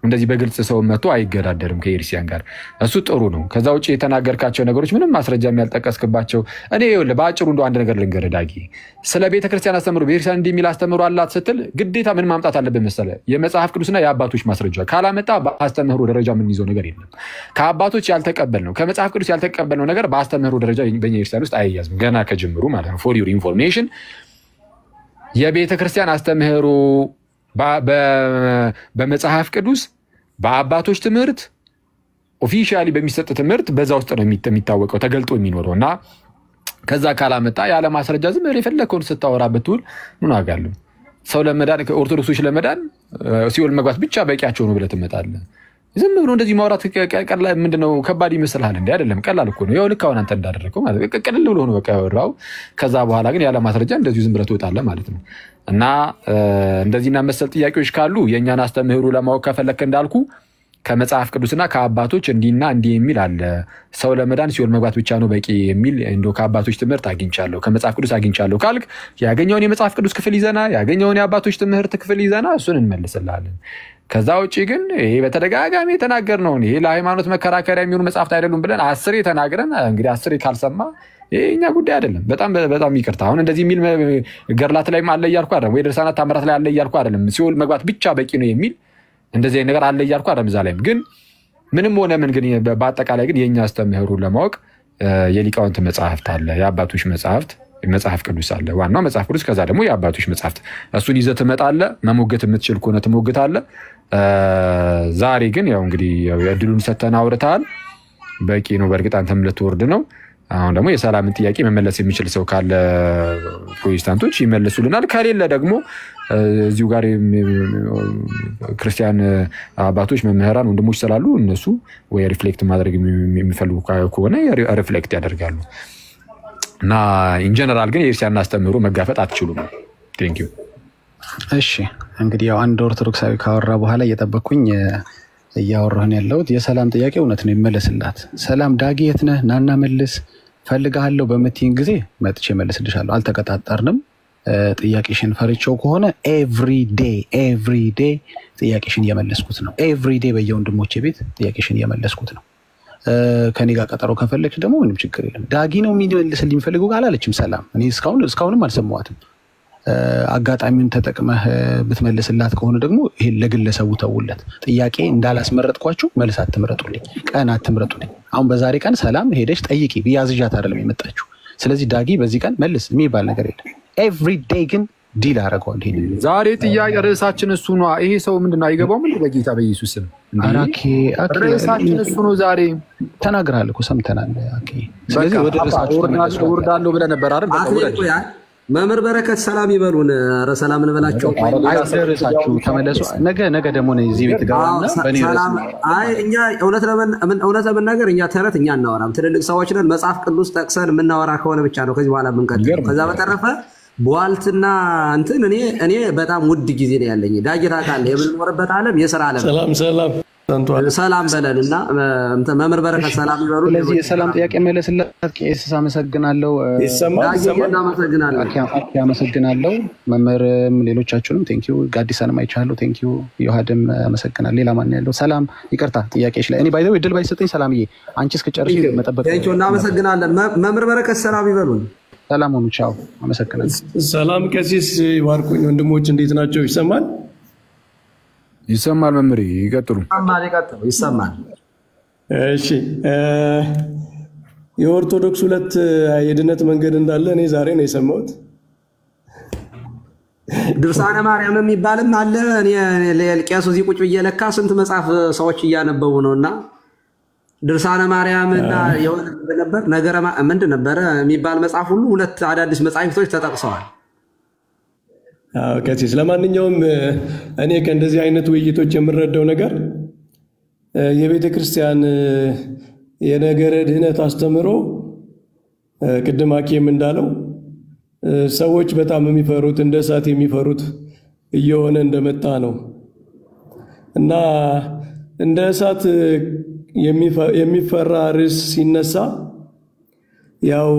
እንደዚህ በግልጽ ሰው መጥቶ አይገዳደርም ከኤርሲያን ጋር። እሱ ጥሩ ነው። ከዛ ውጪ የተናገርካቸው ነገሮች ምንም ማስረጃ ያልጠቀስክባቸው እኔ ይኸውልህ በአጭሩ እንደው አንድ ነገር ልንገርህ ዳጊ። ስለ ቤተክርስቲያን አስተምሮ ቤተክርስቲያን እንደሚል አስተምሮ አላት ስትል ግዴታ ምን ማምጣት አለብህ መሰለህ? የመጽሐፍ ቅዱስና የአባቶች ማስረጃ ካላመጣ በአስተምህሮ ደረጃ ምን ይዞ ነገር የለም። ከአባቶች ያልተቀበልነው ከመጽሐፍ ቅዱስ ያልተቀበልነው ነገር በአስተምህሮ ደረጃ በእኛ ቤተክርስቲያን ውስጥ አይያዝም ገና ከጅምሩ ማለት ነው። ፎር ዩር ኢንፎርሜሽን የቤተክርስቲያን አስተምህሮ በመጽሐፍ ቅዱስ በአባቶች ትምህርት ኦፊሻሊ በሚሰጥ ትምህርት በዛ ውስጥ ነው የሚታወቀው ተገልጦ የሚኖረው እና ከዛ ካላመጣ ያለ ማስረጃ ዝም ብለህ የፈለከውን ስታወራበት ትውል ምን አጋለሁ። ሰው ለመዳን ከኦርቶዶክሶች ለመዳን ሲኦል መግባት ብቻ በቂያቸው ነው ብለህ ትመጣለህ። ዝም ብሎ እንደዚህ ማውራት ቀላል ምንድነው ከባድ ይመስልሃል እንዴ? አይደለም ቀላል እኮ ነው። ያው ልክ አሁን አንተ እንዳደረከው ማለት ቀላል ብሎ ነው በቃ ያወራው። ከዛ በኋላ ግን ያለ ማስረጃ እንደዚህ ዝም ብለህ ትወጣለህ ማለት ነው። እና እንደዚህና መሰል ጥያቄዎች ካሉ የኛን አስተምህሮ ለማወቅ ከፈለክ እንዳልኩ ከመጽሐፍ ቅዱስና ከአባቶች እንዲና እንዲህ የሚል አለ። ሰው ለመዳን ሲኦል መግባት ብቻ ነው በቂ የሚል እንደው ከአባቶች ትምህርት አግኝቻለሁ፣ ከመጽሐፍ ቅዱስ አግኝቻለሁ ካልክ ያገኘውን የመጽሐፍ ቅዱስ ክፍል ይዘና ያገኘውን የአባቶች ትምህርት ክፍል ይዘና እሱን እንመልስልሃለን። ከዛ ውጪ ግን ይሄ በተደጋጋሚ የተናገርነው ይሄ ለሃይማኖት መከራከሪያ የሚሆኑ መጽሐፍት አይደሉም ብለን 10 ተናግረን እንግዲህ 10 ካልሰማ የኛ ጉዳይ አይደለም። በጣም ይቅርታ። አሁን እንደዚህ የሚል ገርላት ላይ አለ እያልኩ አይደለም፣ ወይ ድርሳናት ታምራት ላይ አለ እያልኩ አይደለም። ሲኦል መግባት ብቻ በቂ ነው የሚል እንደዚህ አይነት ነገር አለ እያልኩ አይደለም። እዛ ላይም ግን ምንም ሆነ ምን ግን በአጠቃላይ ግን የኛ አስተምህሮን ለማወቅ የሊቃውንት መጽሐፍት አለ፣ የአባቶች መጽሐፍ ቅዱስ አለ፣ ዋናው መጽሐፍ ቅዱስ፣ ከዛ ደግሞ የአባቶች መጽሐፍት። እሱን ይዘህ ትመጣለህ። መሞገት የምትችል ከሆነ ትሞግታለህ። ዛሬ ግን ያው እንግዲህ እድሉን ሰተን አውርተሃል፣ በቂ ነው። በእርግጥ አንተም ልትወርድ ነው። አሁን ደግሞ የሰላምን ጥያቄ መመለስ የሚችል ሰው ካለ ፕሮቴስታንቶች ይመልሱልናል፣ ከሌለ ደግሞ እዚሁ ጋር ክርስቲያን አባቶች መምህራን ወንድሞች ስላሉ እነሱ ወይ ሪፍሌክት ማድረግ የሚፈልጉ ከሆነ ሪፍሌክት ያደርጋሉ። እና ኢን ጀነራል ግን የክርስቲያን አስተምህሮ መጋፈጥ አትችሉም። ቴንክ ዩ። እሺ እንግዲህ ያው አንድ ኦርቶዶክሳዊ ካወራ በኋላ እየጠበቅኩኝ እያወራን ያለሁት የሰላም ጥያቄ እውነት ነው፣ ይመለስላት። ሰላም ዳጊ የት ነህ? ናና መልስ ፈልጋለሁ በምትይኝ ጊዜ መጥቼ መልስልሻለሁ። አልተቀጣጠርንም። ጥያቄሽን ፈርቼው ከሆነ ኤቭሪዴ ጥያቄሽን እየመለስኩት ነው። ኤቭሪዴ በየወንድሞቼ ቤት ጥያቄሽን እየመለስኩት ነው። ከኔ ጋር ቀጠሮ ከፈለግሽ ደግሞ ምንም ችግር የለም። ዳጊ ነው የሚመልስልኝ የሚፈልገው አላለችም ሰላም። እኔ እስካሁንም አልሰማዋትም። አጋጣሚውን ተጠቅመህ ብትመልስላት ከሆነ ደግሞ ይሄ ለግለሰቡ ተውለት። ጥያቄ እንዳላስመረጥኳችሁ መልስ አትምረጡልኝ፣ ቀን አትምረጡልኝ። አሁን በዛሬ ቀን ሰላም ሄደሽ ጠይቂ ብያዝዣት አይደለም የመጣችሁ። ስለዚህ ዳጊ በዚህ ቀን መልስ የሚባል ነገር የለም። ኤቭሪዴይ ግን ዲል አደረገዋል። ይሄ ዛሬ ጥያቄ ርዕሳችን እሱ ነው። ይሄ ሰው ምንድነው አይገባው? ምን በጌታ በኢየሱስ ስም ርዕሳችን እሱ ነው። ዛሬ ተናግራል እኮ ሰምተናል። ስለዚህ ወደ ርዕሳችን ወርዳለሁ ብለህ ነበር አይደል? መምህር በረከት ሰላም ይበሉን። ኧረ ሰላም እንበላቸው። አይደረሳችሁ ተመለሱ። ነገ ደግሞ እዚህ ቤት ገባና በእኔ አይ እኛ እውነት ለመናገር እኛ ተረት እኛ እናወራም። ትልልቅ ሰዎች ነን። መጽሐፍ ቅዱስ ጠቅሰን የምናወራ ከሆነ ብቻ ነው ከዚህ በኋላ የምንቀጥለው። ከዛ በተረፈ በዋልትና እንትን እኔ በጣም ውድ ጊዜ ነው ያለኝ። ዳጊታ ካለ የምንኖርበት ዓለም የሥራ ዓለም ሰላም በለንና መምህር በረከት ሰላም ይበሉ። ስለዚህ የሰላም ጥያቄ መለስላት። ቄስ አመሰግናለሁ። አመሰግናለሁ። መምህርም ሌሎቻችሁንም ቴንኪዩ። ጋዲሳንም አይቻለሁ። ቴንኪዩ። ዮሐድም አመሰግናለሁ። ሌላ ማን ያለው? ሰላም ይቅርታ ጥያቄሽ ላይ እኔ ባይዘው እድል ባይሰጠኝ ሰላምዬ አንቺ እስከጨርሽ መጠበቅ። ቴንኪዩ እና አመሰግናለን። መምህር በረከት ሰላም ይበሉን። ሰላም ሁኑ። ቻው። አመሰግናለሁ። ሰላም ቀሲስ ዋርቁኝ። ወንድሞች እንዴት ናቸው? ይሰማል? ይሰማል። መምህር ይቀጥሉ። ይሰማል። እሺ የኦርቶዶክስ ሁለት የድነት መንገድ እንዳለ እኔ ዛሬ ነው የሰማሁት። ድርሳነ ማርያም የሚባልም አለ። እኔ ቄሱ እዚህ ቁጭ ብዬ ለካ ስንት መጽሐፍ ሰዎች እያነበቡ ነውና ድርሳነ ማርያምና የሆነ ነበር ነገረ ምንድን ነበረ የሚባል መጽሐፍ ሁሉ ሁለት አዳዲስ መጽሐፍቶች ተጠቅሰዋል። ቀሲስ ለማንኛውም እኔ ከእንደዚህ አይነት ውይይቶች የምረዳው ነገር የቤተ ክርስቲያን የነገረ ድህነት አስተምሮ ቅድም ሐኪም እንዳለው ሰዎች በጣም የሚፈሩት እንደ እሳት የሚፈሩት እየሆነ እንደመጣ ነው እና እንደ እሳት የሚፈራ ርዕስ ሲነሳ ያው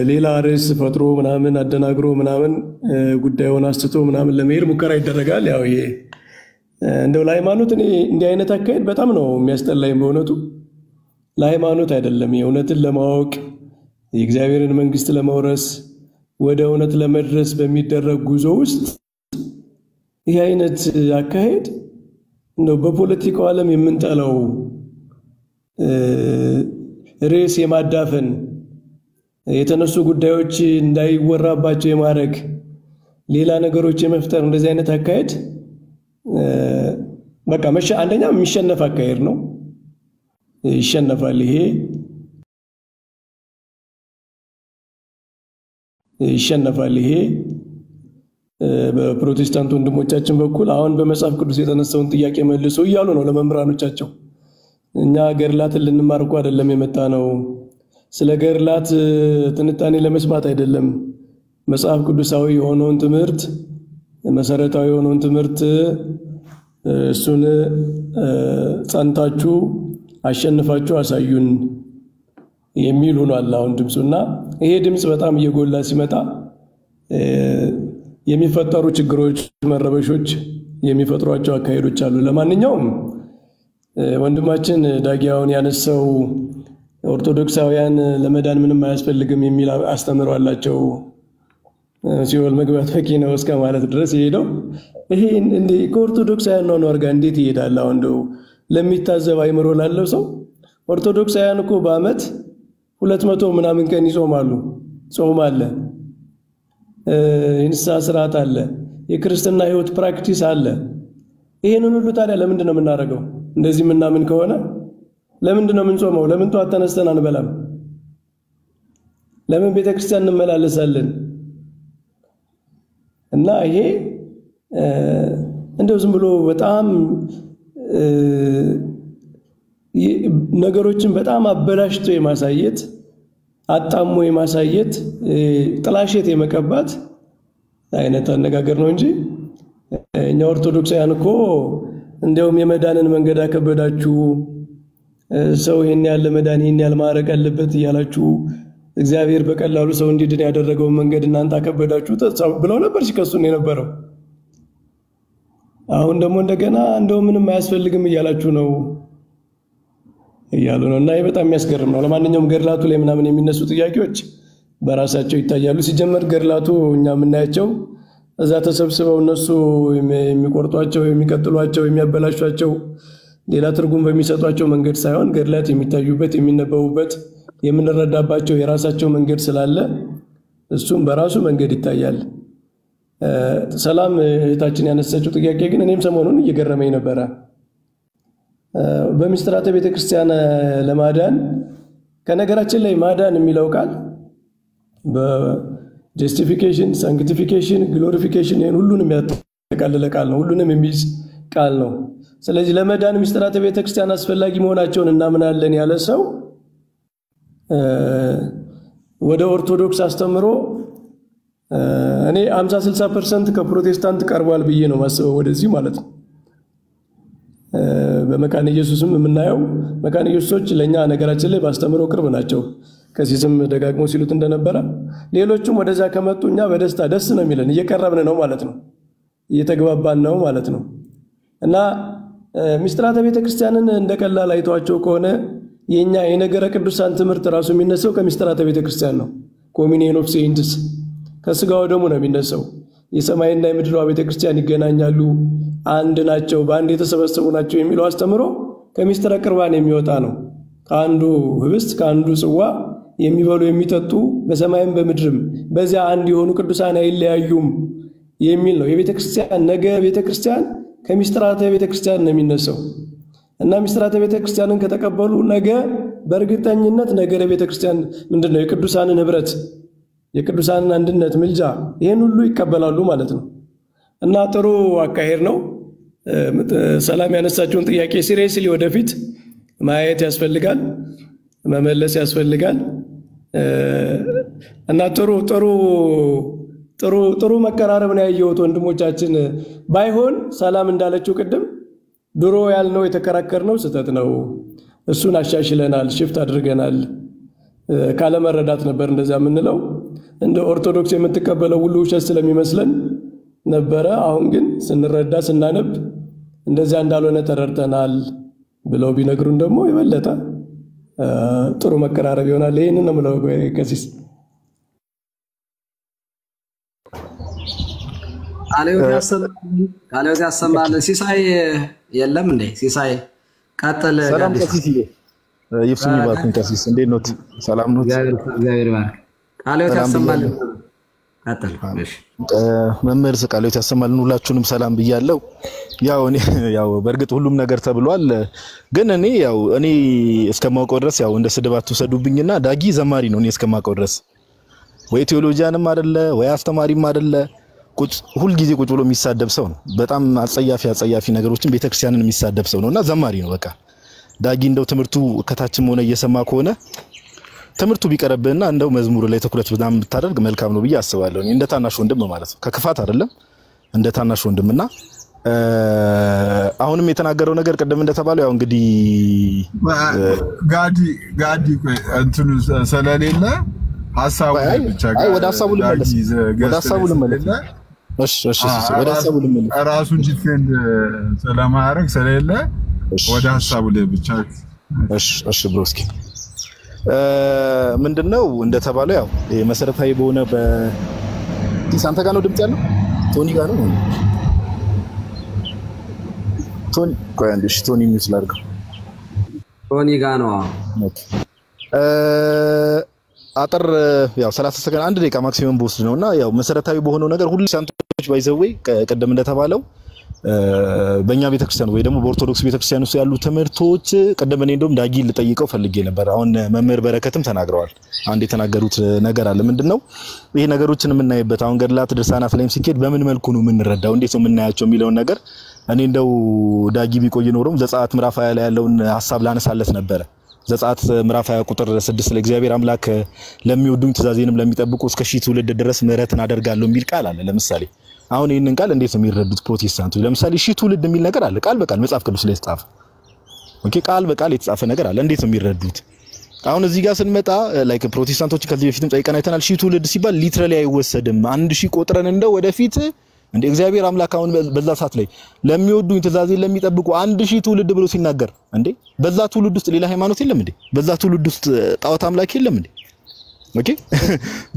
ሌላ ርዕስ ፈጥሮ ምናምን አደናግሮ ምናምን ጉዳዩን አስተቶ ምናምን ለመሄድ ሙከራ ይደረጋል። ያው ይሄ እንደው ለሃይማኖት እኔ እንዲህ አይነት አካሄድ በጣም ነው የሚያስጠላኝ። በእውነቱ ለሃይማኖት አይደለም፣ የእውነትን ለማወቅ የእግዚአብሔርን መንግስት ለመውረስ ወደ እውነት ለመድረስ በሚደረግ ጉዞ ውስጥ ይህ አይነት አካሄድ እንደው በፖለቲካው ዓለም የምንጠላው ርዕስ የማዳፈን የተነሱ ጉዳዮች እንዳይወራባቸው የማድረግ ሌላ ነገሮች የመፍጠር እንደዚህ አይነት አካሄድ በቃ አንደኛ የሚሸነፍ አካሄድ ነው። ይሸነፋል። ይሄ ይሸነፋል። ይሄ በፕሮቴስታንት ወንድሞቻችን በኩል አሁን በመጽሐፍ ቅዱስ የተነሳውን ጥያቄ መልሶ እያሉ ነው ለመምህራኖቻቸው። እኛ ገድላትን ልንማር እኮ አይደለም የመጣ ነው። ስለ ገድላት ትንታኔ ለመስማት አይደለም። መጽሐፍ ቅዱሳዊ የሆነውን ትምህርት መሰረታዊ የሆነውን ትምህርት እሱን ጸንታችሁ አሸንፋችሁ አሳዩን የሚል ሆኗል አሁን ድምፁና ይሄ ድምፅ በጣም እየጎላ ሲመጣ የሚፈጠሩ ችግሮች መረበሾች የሚፈጥሯቸው አካሄዶች አሉ። ለማንኛውም ወንድማችን ዳጊያውን ያነሳው ኦርቶዶክሳውያን ለመዳን ምንም አያስፈልግም የሚል አስተምሮ አላቸው ሲኦል መግባት በቂ ነው እስከ ማለት ድረስ ይሄደው ይሄ እንዴ ከኦርቶዶክሳውያን ነው ጋር እንዴት ይሄዳል? አሁን እንደው ለሚታዘብ አይምሮ ላለው ሰው ኦርቶዶክሳውያን እኮ በአመት 200 ምናምን ቀን ይጾማሉ። ጾም አለ፣ የንስሐ ስርዓት አለ፣ የክርስትና ህይወት ፕራክቲስ አለ። ይሄንን ሁሉ ታዲያ ለምንድን ነው የምናደርገው? እንደዚህ ምናምን ከሆነ ለምንድን ነው የምንጾመው? ለምን ጧት ተነስተን አንበላም? ለምን ቤተክርስቲያን እንመላለሳለን? እና ይሄ እንደው ዝም ብሎ በጣም ነገሮችን በጣም አበላሽቶ የማሳየት አጣሞ የማሳየት ጥላሸት የመቀባት አይነት አነጋገር ነው እንጂ እኛ ኦርቶዶክሳውያን እኮ እንደውም የመዳንን መንገድ አከበዳችሁ፣ ሰው ይሄን ያለ መዳን ይሄን ያለ ማረቅ አለበት እያላችሁ እግዚአብሔር በቀላሉ ሰው እንዲድን ያደረገው መንገድ እናንተ አከበዳችሁ ብለው ነበር ሲከሱን የነበረው። አሁን ደግሞ እንደገና እንደው ምንም አያስፈልግም እያላችሁ ነው እያሉ ነው። እና ይሄ በጣም የሚያስገርም ነው። ለማንኛውም ገድላቱ ላይ ምናምን የሚነሱ ጥያቄዎች በራሳቸው ይታያሉ። ሲጀመር ገድላቱ እኛ የምናያቸው እዛ ተሰብስበው እነሱ የሚቆርጧቸው የሚቀጥሏቸው የሚያበላሿቸው ሌላ ትርጉም በሚሰጧቸው መንገድ ሳይሆን ገድላት የሚታዩበት የሚነበቡበት የምንረዳባቸው የራሳቸው መንገድ ስላለ እሱም በራሱ መንገድ ይታያል። ሰላም እህታችን ያነሳችው ጥያቄ ግን እኔም ሰሞኑን እየገረመኝ ነበረ። በሚስጥራተ ቤተክርስቲያን ለማዳን ከነገራችን ላይ ማዳን የሚለው ቃል በጀስቲፊኬሽን፣ ሳንክቲፊኬሽን፣ ግሎሪፊኬሽን ይሄን ሁሉንም ያጠቃልላል ቃል ነው። ሁሉንም የሚይዝ ቃል ነው። ስለዚህ ለመዳን ሚስጥራተ ቤተክርስቲያን አስፈላጊ መሆናቸውን እናምናለን ያለ ሰው ወደ ኦርቶዶክስ አስተምሮ እኔ 50-60% ከፕሮቴስታንት ቀርቧል ብዬ ነው ማስበው ወደዚህ ማለት ነው። በመካነ ኢየሱስም የምናየው መካነ ኢየሱሶች ለኛ ነገራችን ላይ ባስተምሮ ቅርብ ናቸው። ከሲስም ደጋግሞ ሲሉት እንደነበረ ሌሎችም ወደዛ ከመጡኛ በደስታ ደስ ነው የሚለን እየቀረብን ነው ማለት ነው፣ እየተግባባን ነው ማለት ነው። እና ሚስጥራተ ቤተክርስቲያንን እንደቀላል አይቷቸው ከሆነ የኛ የነገረ ቅዱሳን ትምህርት ራሱ የሚነሳው ከሚስጥራተ ቤተክርስቲያን ነው። ኮሚኒየን ኦፍ ሴንትስ ከስጋው ደሙ ነው የሚነሳው። የሰማይና የምድሯ ቤተክርስቲያን ይገናኛሉ፣ አንድ ናቸው፣ በአንድ የተሰበሰቡ ናቸው የሚለው አስተምሮ ከሚስጥረ ቁርባን የሚወጣ ነው። ከአንዱ ህብስት ከአንዱ ጽዋ የሚበሉ የሚጠጡ በሰማይም በምድርም በዚያ አንድ የሆኑ ቅዱሳን አይለያዩም የሚል ነው። የቤተክርስቲያን ነገረ ቤተክርስቲያን ከሚስጥራተ ቤተክርስቲያን ነው የሚነሳው። እና ሚስጥራተ ቤተክርስቲያንን ከተቀበሉ ነገ በእርግጠኝነት ነገረ ቤተክርስቲያን ምንድነው የቅዱሳንን ህብረት የቅዱሳንን አንድነት ምልጃ ይሄን ሁሉ ይቀበላሉ ማለት ነው። እና ጥሩ አካሄድ ነው። ሰላም ያነሳችውን ጥያቄ ሲሪየስሊ ወደፊት ማየት ያስፈልጋል፣ መመለስ ያስፈልጋል። እና ጥሩ መቀራረብ ነው ያየሁት ወንድሞቻችን። ባይሆን ሰላም እንዳለችው ቅድም ድሮ ያልነው የተከራከርነው ስህተት ነው፣ እሱን አሻሽለናል፣ ሽፍት አድርገናል ካለ መረዳት ነበር እንደዛ የምንለው። እንደ ኦርቶዶክስ የምትቀበለው ሁሉ ውሸት ስለሚመስለን ነበረ። አሁን ግን ስንረዳ ስናነብ እንደዛ እንዳልሆነ ተረድተናል ብለው ቢነግሩን ደግሞ የበለጠ ጥሩ መቀራረብ ይሆናል። ይሄንን ነው የምለው። ከሲስ ቃልዮት ያሰማል። ሲሳይ የለም እንዴ? ሲሳይ ቀጥል። ሰላም ከሲስ ይፍስኝ ባርኩን። ከሲስ እንዴት ነው? ሰላም ነው? እግዚአብሔር ይባርክ። ቃልዮት ያሰማል። ቀጥል። እሺ መምህር ቃልዮት ያሰማልን። ሁላችሁንም ሰላም ብያለሁ። ያው በእርግጥ ሁሉም ነገር ተብሏል፣ ግን እኔ እስከማውቀው ድረስ እንደ ስድብ አትውሰዱብኝና ዳጊ ዘማሪ ነው። እኔ እስከማውቀው ድረስ ወይ ቴዎሎጂያንም አይደለ ወይ አስተማሪም አይደለ፣ ሁል ጊዜ ቁጭ ብሎ የሚሳደብ ሰው ነው። በጣም አጸያፊ ነገሮችን ቤተክርስቲያንን የሚሳደብ ሰው ነውና ዘማሪ ነው በቃ። ዳጊ እንደው ትምህርቱ ከታችም ሆነ እየሰማ ከሆነ ትምህርቱ ቢቀርብና እንደው መዝሙሩ ላይ ትኩረት በጣም ብታደርግ መልካም ነው ብዬ አስባለሁ። እንደ ታናሽ ወንድም ማለት ነው፣ ከክፋት አይደለም፣ እንደ ታናሽ ወንድምና አሁንም የተናገረው ነገር ቅድም እንደተባለው ያው እንግዲህ ጋዲ እንትኑ ስለሌለ ሐሳቡ ብቻ ወደ ሐሳቡ ልመለስ እሺ ወደ ሐሳቡ ልመለስ ራሱን ዲፌንድ ስለማያደርግ ስለሌለ ወደ ሐሳቡ ላይ ብቻ እሺ ብሮስኪ ምንድነው እንደተባለው ያው መሰረታዊ በሆነ በሳንታ ጋር ነው ድምጽ ያለው ቶኒ ጋር ነው ቶኒ ሚውት ላድርገው ቶኒ ጋር ነው አጥር ያው 30 ሰከንድ አንድ ደቂቃ ማክሲመም ቦስ ነውና ያው መሰረታዊ በሆነው ነገር ሁሉ ሳንቶች ባይዘዌ ቀደም እንደተባለው በእኛ ቤተክርስቲያን ወይ ደግሞ በኦርቶዶክስ ቤተክርስቲያን ውስጥ ያሉ ትምህርቶች ቀደም እኔ እንደውም ዳጊ ልጠይቀው ፈልጌ ነበር። አሁን መምህር በረከትም ተናግረዋል። አንድ የተናገሩት ነገር አለ። ምንድነው ይሄ ነገሮችን የምናይበት አሁን ገድላት ድርሳናት ላይም ሲኬድ በምን መልኩ ነው የምንረዳው እንዴት ነው የምናያቸው የሚለውን ነገር እኔ እንደው ዳጊ ቢቆይ ኖሮም ዘጸአት ምዕራፍ 20 ላይ ያለውን ሐሳብ ላነሳለት ነበር። ዘጸአት ምዕራፍ 20 ቁጥር 6 ለእግዚአብሔር አምላክ ለሚወዱኝ ትእዛዜንም ለሚጠብቁ እስከ ሺህ ትውልድ ድረስ ምሕረትን አደርጋለሁ የሚል ቃል አለ። ለምሳሌ አሁን ይሄንን ቃል እንዴት ነው የሚረዱት ፕሮቴስታንቶች? ለምሳሌ ሺህ ትውልድ የሚል ነገር አለ ቃል በቃል መጽሐፍ ቅዱስ ላይ ተጻፈ። ኦኬ ቃል በቃል የተጻፈ ነገር አለ። እንዴት ነው የሚረዱት? አሁን እዚህ ጋር ስንመጣ ላይክ ፕሮቴስታንቶች ከዚህ በፊትም ጠይቀን አይተናል። ሺህ ትውልድ ሲባል ሊትራሊ አይወሰድም። 1000 ቆጥረን እንደው ወደፊት እንደ እግዚአብሔር አምላክ አሁን በዛ ሰዓት ላይ ለሚወዱኝ ትእዛዜን ለሚጠብቁ 1000 ትውልድ ብሎ ሲናገር እንዴ በዛ ትውልድ ውስጥ ሌላ ሃይማኖት የለም እንዴ? በዛ ትውልድ ውስጥ ጣዖት አምላክ የለም እንዴ? ኦኬ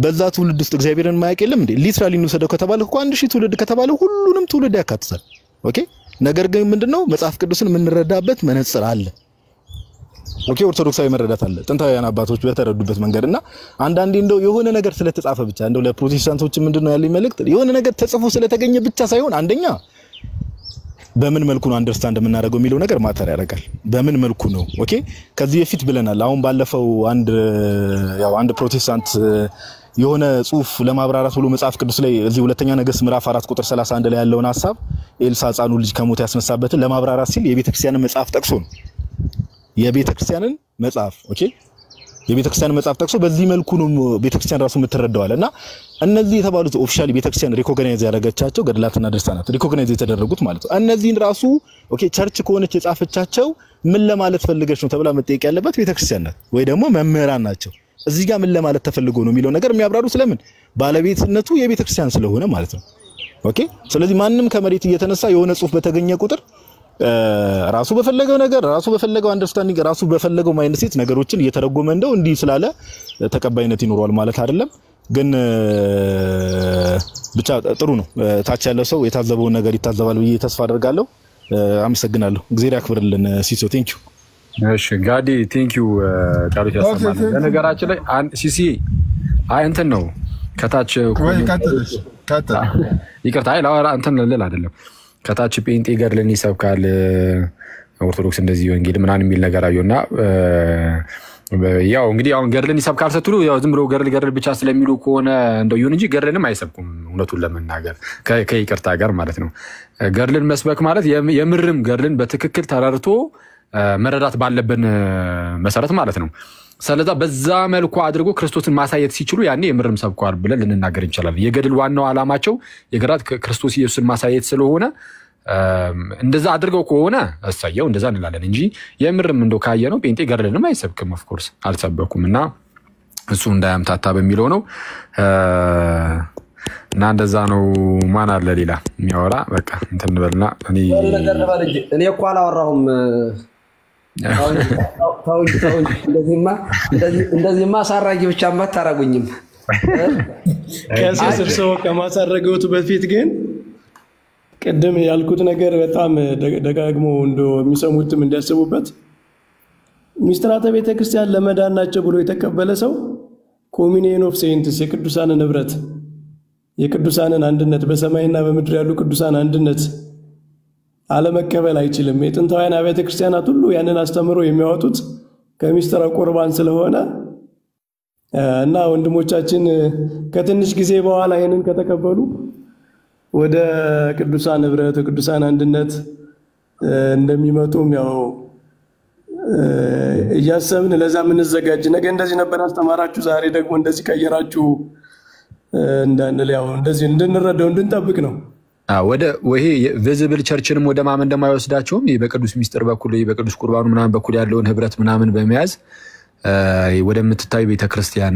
በዛ ትውልድ ውስጥ እግዚአብሔርን ማያውቅ የለም እንዴ? ሊትራሊ እንወሰደው ከተባለ እኮ 1000 ትውልድ ከተባለ ሁሉንም ትውልድ ያካትታል። ኦኬ ነገር ግን ምንድነው መጽሐፍ ቅዱስን የምንረዳበት መነጽር አለ። ኦኬ ኦርቶዶክሳዊ መረዳት አለ ጥንታውያን አባቶች በተረዱበት መንገድና አንዳንዴ እንደው የሆነ ነገር ስለተጻፈ ብቻ እንደው ለፕሮቴስታንቶች ምንድነው ያለኝ መልእክት የሆነ ነገር ተጽፎ ስለተገኘ ብቻ ሳይሆን አንደኛ በምን መልኩ ነው አንደርስታንድ የምናደርገው የሚለው ነገር ማተር ያደርጋል። በምን መልኩ ነው ኦኬ ከዚህ በፊት ብለናል። አሁን ባለፈው አንድ ፕሮቴስታንት የሆነ ጽሁፍ ለማብራራት ብሎ መጽሐፍ ቅዱስ ላይ እዚህ ሁለተኛ ነገሥት ምዕራፍ 4 ቁጥር 31 ላይ ያለውን ሐሳብ ኤልሳ ሕፃኑ ልጅ ከሞት ያስነሳበትን ለማብራራት ሲል የቤተክርስቲያንን መጽሐፍ ጠቅሶ ነው የቤተክርስቲያንን መጽሐፍ ኦኬ የቤተክርስቲያንን መጽሐፍ ጠቅሶ በዚህ መልኩ ነው ቤተክርስቲያን ራሱ የምትረዳዋልና እነዚህ የተባሉት ኦፊሻሊ ቤተክርስቲያን ሪኮግናይዝ ያደረገቻቸው ገድላትና ድርሳናት ሪኮግናይዝ የተደረጉት ማለት ነው። እነዚህን ራሱ ኦኬ ቸርች ከሆነች የጻፈቻቸው ምን ለማለት ፈልገሽ ነው ተብላ መጠየቅ ያለበት ቤተክርስቲያን ናት ወይ ደግሞ መምህራን ናቸው። እዚህ ጋር ምን ለማለት ተፈልጎ ነው የሚለው ነገር የሚያብራሩ ስለምን ባለቤትነቱ የቤተክርስቲያን ስለሆነ ማለት ነው። ኦኬ ስለዚህ ማንም ከመሬት እየተነሳ የሆነ ጽሁፍ በተገኘ ቁጥር ራሱ በፈለገው ነገር ራሱ በፈለገው አንደርስታንዲንግ ራሱ በፈለገው ማይንድ ሴት ነገሮችን እየተረጎመ እንደው እንዲህ ስላለ ተቀባይነት ይኖረዋል ማለት አይደለም። ግን ብቻ ጥሩ ነው። ታች ያለው ሰው የታዘበውን ነገር ይታዘባል ብዬ ተስፋ አደርጋለሁ። አመሰግናለሁ። እግዚአብሔር ያክብርልን። ሲሶ ቴንክ ዩ። እሺ ጋዲ ቴንክ ዩ። ቃሎች ያሰማል። በነገራችን ላይ ሲሲ እንትን ነው ከታች ወይ ቀጥል ይቅርታ ላወራ እንትን ልል አይደለም ከታች ጴንጤ ገድልን ይሰብካል ኦርቶዶክስ እንደዚህ ወንጌል ምናምን የሚል ነገር አየውና ያው እንግዲህ አሁን ገድልን ይሰብካል ስትሉ ያው ዝም ብሎ ገድል ብቻ ስለሚሉ ከሆነ እንደው ይሁን እንጂ ገድልንም አይሰብኩም እውነቱን ለመናገር ከይቅርታ ጋር ማለት ነው። ገድልን መስበክ ማለት የምርም ገድልን በትክክል ተረድቶ መረዳት ባለብን መሰረት ማለት ነው። ስለዛ በዛ መልኩ አድርጎ ክርስቶስን ማሳየት ሲችሉ ያኔ የምርም ሰብከዋል ብለን ልንናገር እንችላለን። የገድል ዋናው ዓላማቸው የገድላት ክርስቶስ ኢየሱስን ማሳየት ስለሆነ እንደዛ አድርገው ከሆነ እሰየው እንደዛ እንላለን እንጂ የምርም እንደው ካየ ነው ጴንጤ ገድልንም አይሰብክም። ኦፍ ኮርስ አልሰበኩምና እሱ እንዳያምታታ በሚለው ነው እና እንደዛ ነው። ማን አለ ሌላ የሚያወራ? በቃ እንትን እንበልና እኔ እኮ አላወራሁም። እንደዚህማ ሳራጊ ብቻ አታረጉኝም። ከዚህ ሰው ከማሳረገውት በፊት ግን ቅድም ያልኩት ነገር በጣም ደጋግሞ እንደው የሚሰሙትም እንዲያስቡበት ሚስጥራተ ቤተክርስቲያን ለመዳን ናቸው ብሎ የተቀበለ ሰው ኮሚኒየን ኦፍ ሴንትስ የቅዱሳንን ህብረት የቅዱሳንን አንድነት በሰማይና በምድር ያሉ ቅዱሳን አንድነት አለመቀበል አይችልም። የጥንታውያን አብያተ ክርስቲያናት ሁሉ ያንን አስተምሮ የሚያወጡት ከሚስጥረ ቁርባን ስለሆነ እና ወንድሞቻችን ከትንሽ ጊዜ በኋላ ይሄንን ከተቀበሉ ወደ ቅዱሳን ህብረት ቅዱሳን አንድነት እንደሚመጡም ያው እያሰብን ለዛ ምን ዘጋጅ ነገ እንደዚህ ነበር አስተማራችሁ ዛሬ ደግሞ እንደዚህ ቀየራችሁ እንዳንል ያው እንደዚህ እንድንረዳው እንድንጠብቅ ነው። ወደ ይሄ ቪዚብል ቸርችንም ወደ ማመን እንደማይወስዳቸውም በቅዱስ ሚስጥር በኩል በቅዱስ ቁርባኑ ምናምን በኩል ያለውን ህብረት ምናምን በመያዝ ወደምትታይ ቤተክርስቲያን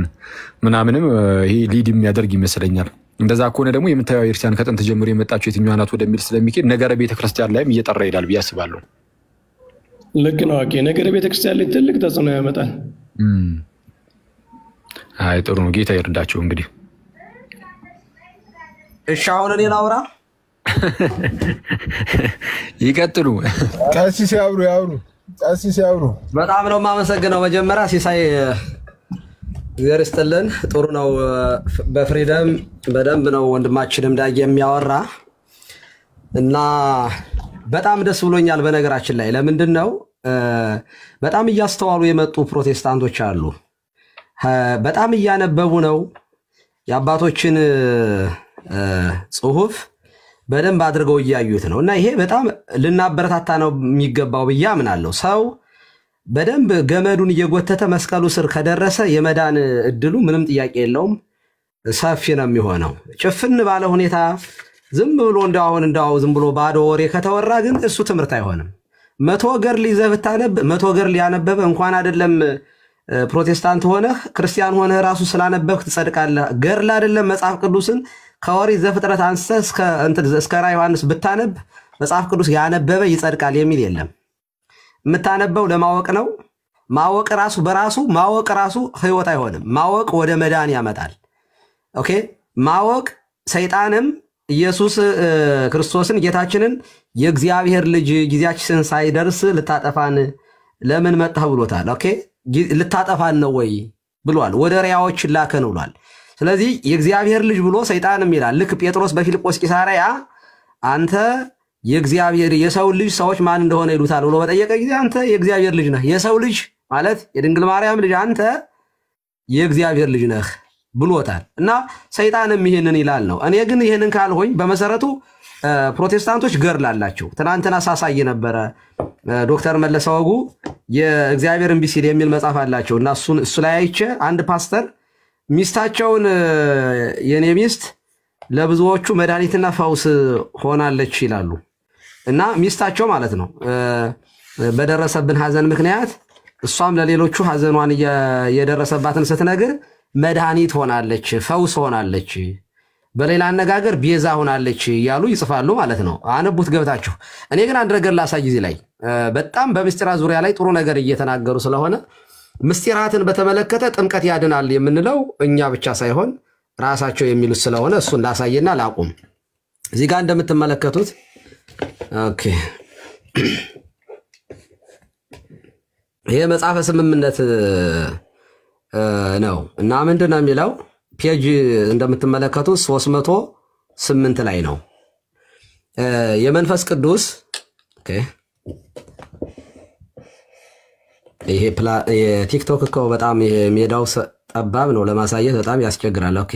ምናምንም ይሄ ሊድ የሚያደርግ ይመስለኛል። እንደዛ ከሆነ ደግሞ የምታየው ክርስቲያን ከጥንት ጀምሮ የመጣችው የትኛው ናት ወደሚል ስለሚኬድ ነገረ ቤተክርስቲያን ላይም እየጠራ ይላል ብዬ አስባለሁ። ልክ ነው። ኦኬ ነገረ ቤተክርስቲያን ላይ ትልቅ ተጽዕኖ ያመጣል። አይ ጥሩ ነው። ጌታ ይርዳቸው እንግዲህ። እሺ አሁን እኔ ላውራ። ይቀጥሉ። ቀሲስ ያውሩ። በጣም ነው የማመሰግነው። መጀመሪያ ሲሳይ እግዚአብሔር ይስጥልን። ጥሩ ነው። በፍሪደም በደንብ ነው ወንድማችንም ዳጊ የሚያወራ እና በጣም ደስ ብሎኛል። በነገራችን ላይ ለምንድን ነው በጣም እያስተዋሉ የመጡ ፕሮቴስታንቶች አሉ። በጣም እያነበቡ ነው የአባቶችን ጽሁፍ በደንብ አድርገው እያዩት ነው እና ይሄ በጣም ልናበረታታ ነው የሚገባው ብዬ አምናለሁ። ሰው በደንብ ገመዱን እየጎተተ መስቀሉ ስር ከደረሰ የመዳን እድሉ ምንም ጥያቄ የለውም፣ ሰፊ ነው የሚሆነው። ጭፍን ባለ ሁኔታ ዝም ብሎ እንዳው ዝም ብሎ ባዶ ወሬ ከተወራ ግን እሱ ትምህርት አይሆንም። 100 ገድል ይዘህ ብታነብ 100 ገድል ያነበበ እንኳን አይደለም ፕሮቴስታንት ሆነህ ክርስቲያን ሆነህ ራሱ ስላነበብክ ትጸድቃለህ። ገድል አይደለም መጽሐፍ ቅዱስን ከኦሪት ዘፍጥረት አንስተህ እስከ ራዕየ ዮሐንስ ብታነብ መጽሐፍ ቅዱስ ያነበበ ይጸድቃል የሚል የለም። የምታነበው ለማወቅ ነው። ማወቅ ራሱ በራሱ ማወቅ ራሱ ህይወት አይሆንም። ማወቅ ወደ መዳን ያመጣል። ኦኬ ማወቅ ሰይጣንም ኢየሱስ ክርስቶስን ጌታችንን የእግዚአብሔር ልጅ ጊዜያችን ሳይደርስ ልታጠፋን ለምን መጣህ ብሎታል። ኦኬ ልታጠፋን ነው ወይ ብሏል። ወደ ሪያዎች ላከን ብሏል። ስለዚህ የእግዚአብሔር ልጅ ብሎ ሰይጣንም ይላል። ልክ ጴጥሮስ በፊልጶስ ቂሳርያ አንተ የእግዚአብሔር የሰው ልጅ ሰዎች ማን እንደሆነ ይሉታል ብሎ በጠየቀ ጊዜ አንተ የእግዚአብሔር ልጅ ነህ፣ የሰው ልጅ ማለት የድንግል ማርያም ልጅ አንተ የእግዚአብሔር ልጅ ነህ ብሎታል። እና ሰይጣንም ይሄንን ይላል ነው። እኔ ግን ይሄንን ካልሆኝ በመሰረቱ ፕሮቴስታንቶች ገድል አላቸው። ትናንትና ሳሳይ ነበረ ዶክተር መለሰ ወጉ የእግዚአብሔር እምቢሲል የሚል መጽሐፍ አላቸው እና እሱ ላይ አይቼ አንድ ፓስተር ሚስታቸውን የኔ ሚስት ለብዙዎቹ መድኃኒትና ፈውስ ሆናለች ይላሉ እና ሚስታቸው ማለት ነው በደረሰብን ሐዘን ምክንያት እሷም ለሌሎቹ ሐዘኗን የደረሰባትን ስትነግር መድኃኒት ሆናለች፣ ፈውስ ሆናለች፣ በሌላ አነጋገር ቤዛ ሆናለች እያሉ ይጽፋሉ ማለት ነው። አነቡት ገብታችሁ። እኔ ግን አንድ ነገር ላሳይ ጊዜ ላይ በጣም በምስጢራት ዙሪያ ላይ ጥሩ ነገር እየተናገሩ ስለሆነ ምስጢራትን በተመለከተ ጥምቀት ያድናል የምንለው እኛ ብቻ ሳይሆን ራሳቸው የሚሉት ስለሆነ እሱን ላሳየና ላቁም። እዚህ ጋር እንደምትመለከቱት ኦኬ ይሄ መጽሐፈ ስምምነት ነው እና ምንድነው የሚለው ፔጅ እንደምትመለከቱት 308 ላይ ነው የመንፈስ ቅዱስ ኦኬ ይሄ የቲክቶክ እኮ በጣም የሜዳው ጠባብ ነው ለማሳየት በጣም ያስቸግራል። ኦኬ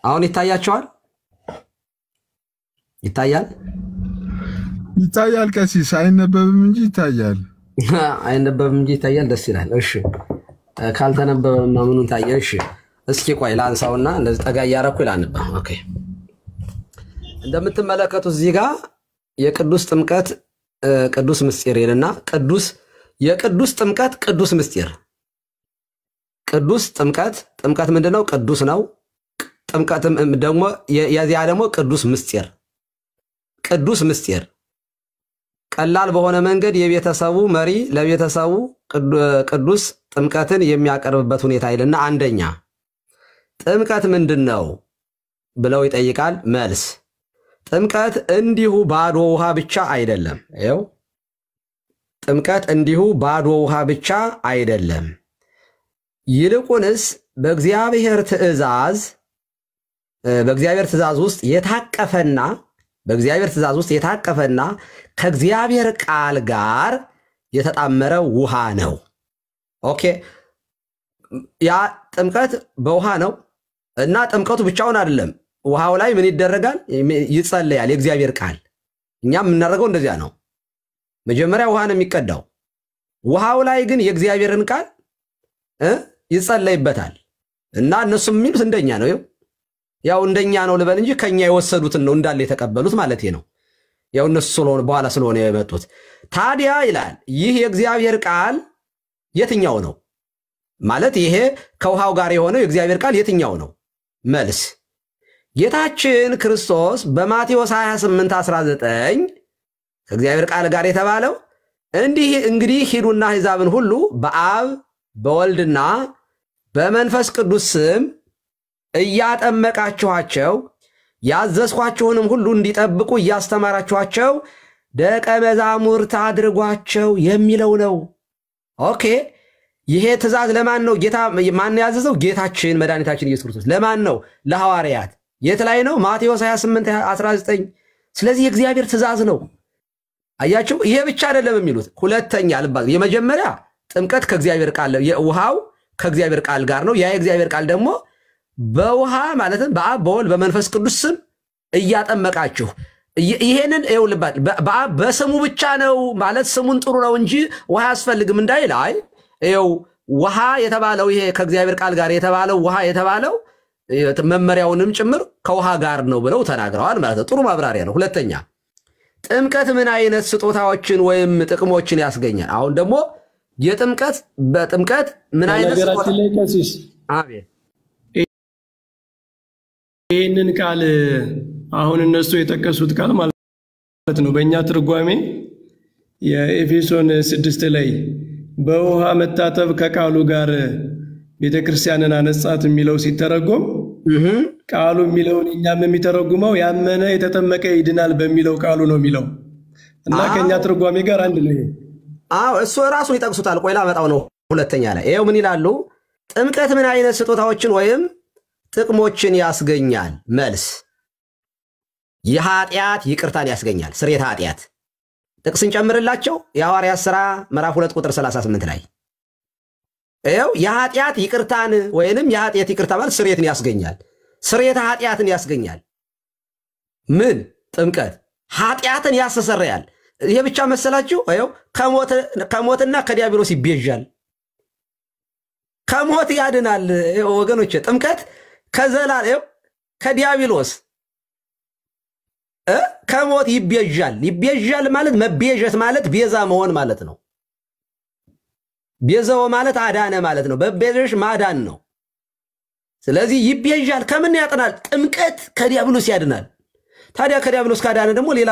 አሁን ይታያቸዋል? ይታያል። ቀሲስ አይነበብም እንጂ ይታያል። አይነበብም እንጂ ይታያል። ደስ ይላል። እሺ ካልተነበበም ምኑን ታየ? እሺ እስኪ ቆይ ላንሳውና እንደዚህ ጠጋ እያረኩ ላንባ። ኦኬ እንደምትመለከቱት እዚህ ጋር የቅዱስ ጥምቀት ቅዱስ ምስጢር ይልና የቅዱስ ጥምቀት ቅዱስ ምስጢር ቅዱስ ጥምቀት ምንድነው? ቅዱስ ነው። ጥምቀት ደግሞ የዚያ ደግሞ ቅዱስ ምስጢር ቀላል በሆነ መንገድ የቤተሰቡ መሪ ለቤተሰቡ ቅዱስ ጥምቀትን የሚያቀርብበት ሁኔታ ይልና አንደኛ ጥምቀት ምንድነው ብለው ይጠይቃል። መልስ ጥምቀት እንዲሁ ባዶ ውሃ ብቻ አይደለም። ይኸው ጥምቀት እንዲሁ ባዶ ውሃ ብቻ አይደለም። ይልቁንስ በእግዚአብሔር ትእዛዝ ውስጥ የታቀፈና ከእግዚአብሔር ቃል ጋር የተጣመረ ውሃ ነው። ኦኬ ያ ጥምቀት በውሃ ነው እና ጥምቀቱ ብቻውን አይደለም። ውሃው ላይ ምን ይደረጋል? ይጸለያል። የእግዚአብሔር ቃል እኛም የምናደርገው እንደዚያ ነው። መጀመሪያ ውሃ ነው የሚቀዳው። ውሃው ላይ ግን የእግዚአብሔርን ቃል ይጸለይበታል እና እነሱም የሚሉት እንደኛ ነው። ያው እንደኛ ነው ልበል እንጂ ከኛ የወሰዱትን ነው እንዳለ የተቀበሉት ማለት ነው። ያው እነሱ ስለሆነ በኋላ ስለሆነ የመጡት። ታዲያ ይላል ይህ የእግዚአብሔር ቃል የትኛው ነው ማለት ይሄ ከውሃው ጋር የሆነው የእግዚአብሔር ቃል የትኛው ነው? መልስ ጌታችን ክርስቶስ በማቴዎስ 28:19 ከእግዚአብሔር ቃል ጋር የተባለው እንግዲህ ሂዱና አሕዛብን ሁሉ በአብ በወልድና በመንፈስ ቅዱስ ስም እያጠመቃችኋቸው ያዘዝኳችሁንም ሁሉ እንዲጠብቁ እያስተማራችኋቸው ደቀ መዛሙርት አድርጓቸው የሚለው ነው። ኦኬ ይሄ ትእዛዝ ለማን ነው? ጌታ ማን ያዘዘው? ጌታችን መድኃኒታችን ኢየሱስ ክርስቶስ። ለማን ነው? ለሐዋርያት። የት ላይ ነው? ማቴዎስ 28:19። ስለዚህ የእግዚአብሔር ትእዛዝ ነው። አያችሁ፣ ይሄ ብቻ አይደለም የሚሉት ሁለተኛ የመጀመሪያ ጥምቀት ከእግዚአብሔር ቃል ውሃው ከእግዚአብሔር ቃል ጋር ነው። ያ የእግዚአብሔር ቃል ደግሞ በውሃ ማለትም በአብ በወልድ በመንፈስ ቅዱስ ስም እያጠመቃችሁ ይሄንን ይውልባት በአብ በስሙ ብቻ ነው ማለት ስሙን ጥሩ ነው እንጂ ውሃ ያስፈልግም እንዳይል አይ ይው ውሃ የተባለው ይሄ ከእግዚአብሔር ቃል ጋር የተባለው ውሃ የተባለው መመሪያውንም ጭምር ከውሃ ጋር ነው ብለው ተናግረዋል ማለት ነው። ጥሩ ማብራሪያ ነው። ሁለተኛ ጥምቀት ምን አይነት ስጦታዎችን ወይም ጥቅሞችን ያስገኛል? አሁን ደግሞ የጥምቀት በጥምቀት ምን አይነት ነገራችን ላይ ቀሲስ አቤት ይህንን ቃል አሁን እነሱ የጠቀሱት ቃል ማለት ነው በእኛ ትርጓሜ የኤፌሶን 6 ላይ በውሃ መታጠብ ከቃሉ ጋር ቤተክርስቲያንን አነጻት የሚለው ሲተረጎም ቃሉ የሚለውን እኛም የሚተረጉመው ያመነ የተጠመቀ ይድናል በሚለው ቃሉ ነው የሚለው እና ከኛ ትርጓሜ ጋር አንድ ነው። እሱ ራሱን ይጠቅሱታል። ቆይላ መጣው ነው ሁለተኛ ላይ ይሄው ምን ይላሉ? ጥምቀት ምን አይነት ስጦታዎችን ወይም ጥቅሞችን ያስገኛል? መልስ የኃጢአት ይቅርታን ያስገኛል። ስርየተ ኃጢአት ጥቅስን ጨምርላቸው የሐዋርያት ሥራ ምዕራፍ 2 ቁጥር 38 ላይ ይሄው የኃጢአት ይቅርታን ወይንም የኃጢአት ይቅርታ ማለት ስርየትን ያስገኛል። ስርየተ ኃጢአትን ያስገኛል። ምን ጥምቀት ኃጢአትን ያስተሰርያል። ይሄ ብቻ መሰላችሁ? ይሄው ከሞትና ከዲያብሎስ ይቤዣል። ከሞት ያድናል ወገኖች። ጥምቀት ከዘላለም ከዲያብሎስ ከሞት ይቤዣል። ይቤዣል ማለት መቤዠት ማለት ቤዛ መሆን ማለት ነው። ቤዛው ማለት አዳነ ማለት ነው። በቤዠሽ ማዳን ነው። ስለዚህ ይቤዣል። ከምን ያጠናል? ጥምቀት ከዲያብሎስ ያድናል። ታዲያ ከዲያብሎስ ካዳነ ደግሞ ሌላ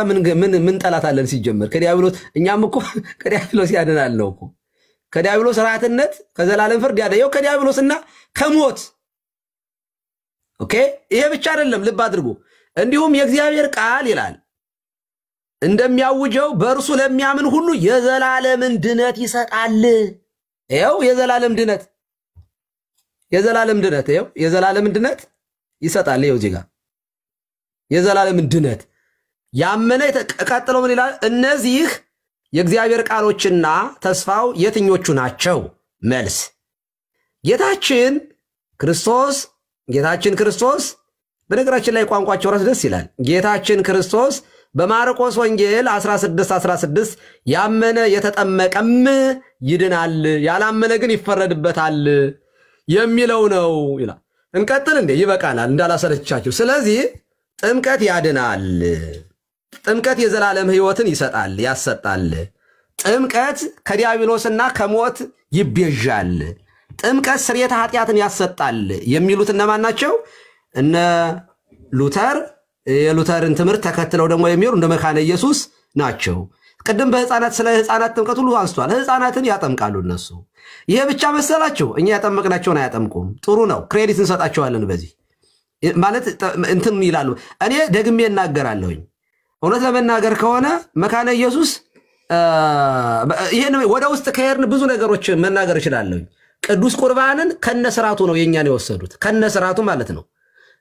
ምን ጠላት አለን ሲጀመር? ከዲያብሎስ እኛም እኮ ከዲያብሎስ ያድናል ነው እኮ ከዲያብሎስ ራትነት ከዘላለም ፍርድ ያደየው ከዲያብሎስና ከሞት። ኦኬ ይሄ ብቻ አይደለም፣ ልብ አድርጉ። እንዲሁም የእግዚአብሔር ቃል ይላል እንደሚያውጀው በእርሱ ለሚያምን ሁሉ የዘላለምን ድነት ይሰጣል። ይሄው የዘላለም ድነት ይሄው የዘላለም ድነት ይሰጣል። ይሄው እዚህ ጋር የዘላለም ድነት ያመነ ቀጥሎ ምን ይላል? እነዚህ የእግዚአብሔር ቃሎችና ተስፋው የትኞቹ ናቸው? መልስ ጌታችን ክርስቶስ በነገራችን ላይ ቋንቋቸው ራስ ደስ ይላል። ጌታችን ክርስቶስ በማርቆስ ወንጌል 16:16 ያመነ የተጠመቀም ይድናል ያላመነ ግን ይፈረድበታል የሚለው ነው ይላል። እንቀጥል እንዴ? ይበቃናል እንዳላሰለቻችሁ። ስለዚህ ጥምቀት ያድናል። ጥምቀት የዘላለም ሕይወትን ይሰጣል ያሰጣል። ጥምቀት ከዲያብሎስና ከሞት ይቤዣል። ጥምቀት ስርየተ ኃጢአትን ያሰጣል የሚሉት እነማን ናቸው? እነ ሉተር የሉተርን ትምህርት ተከትለው ደግሞ የሚወሩ እንደ መካነ ኢየሱስ ናቸው። ቅድም በህፃናት ስለ ህፃናት ጥምቀት ሁሉ አንስቷል። ህፃናትን ያጠምቃሉ እነሱ። ይሄ ብቻ መሰላቸው? እኛ ያጠመቅናቸውን አያጠምቁም። ጥሩ ነው፣ ክሬዲት እንሰጣቸዋለን። በዚህ ማለት እንትን ይላሉ። እኔ ደግሜ እናገራለሁኝ። እውነት ለመናገር ከሆነ መካነ ኢየሱስ ይሄን ወደ ውስጥ ከሄድን ብዙ ነገሮች መናገር እችላለሁኝ። ቅዱስ ቁርባንን ከነስራቱ ነው የኛን የወሰዱት፣ ከነስራቱ ማለት ነው።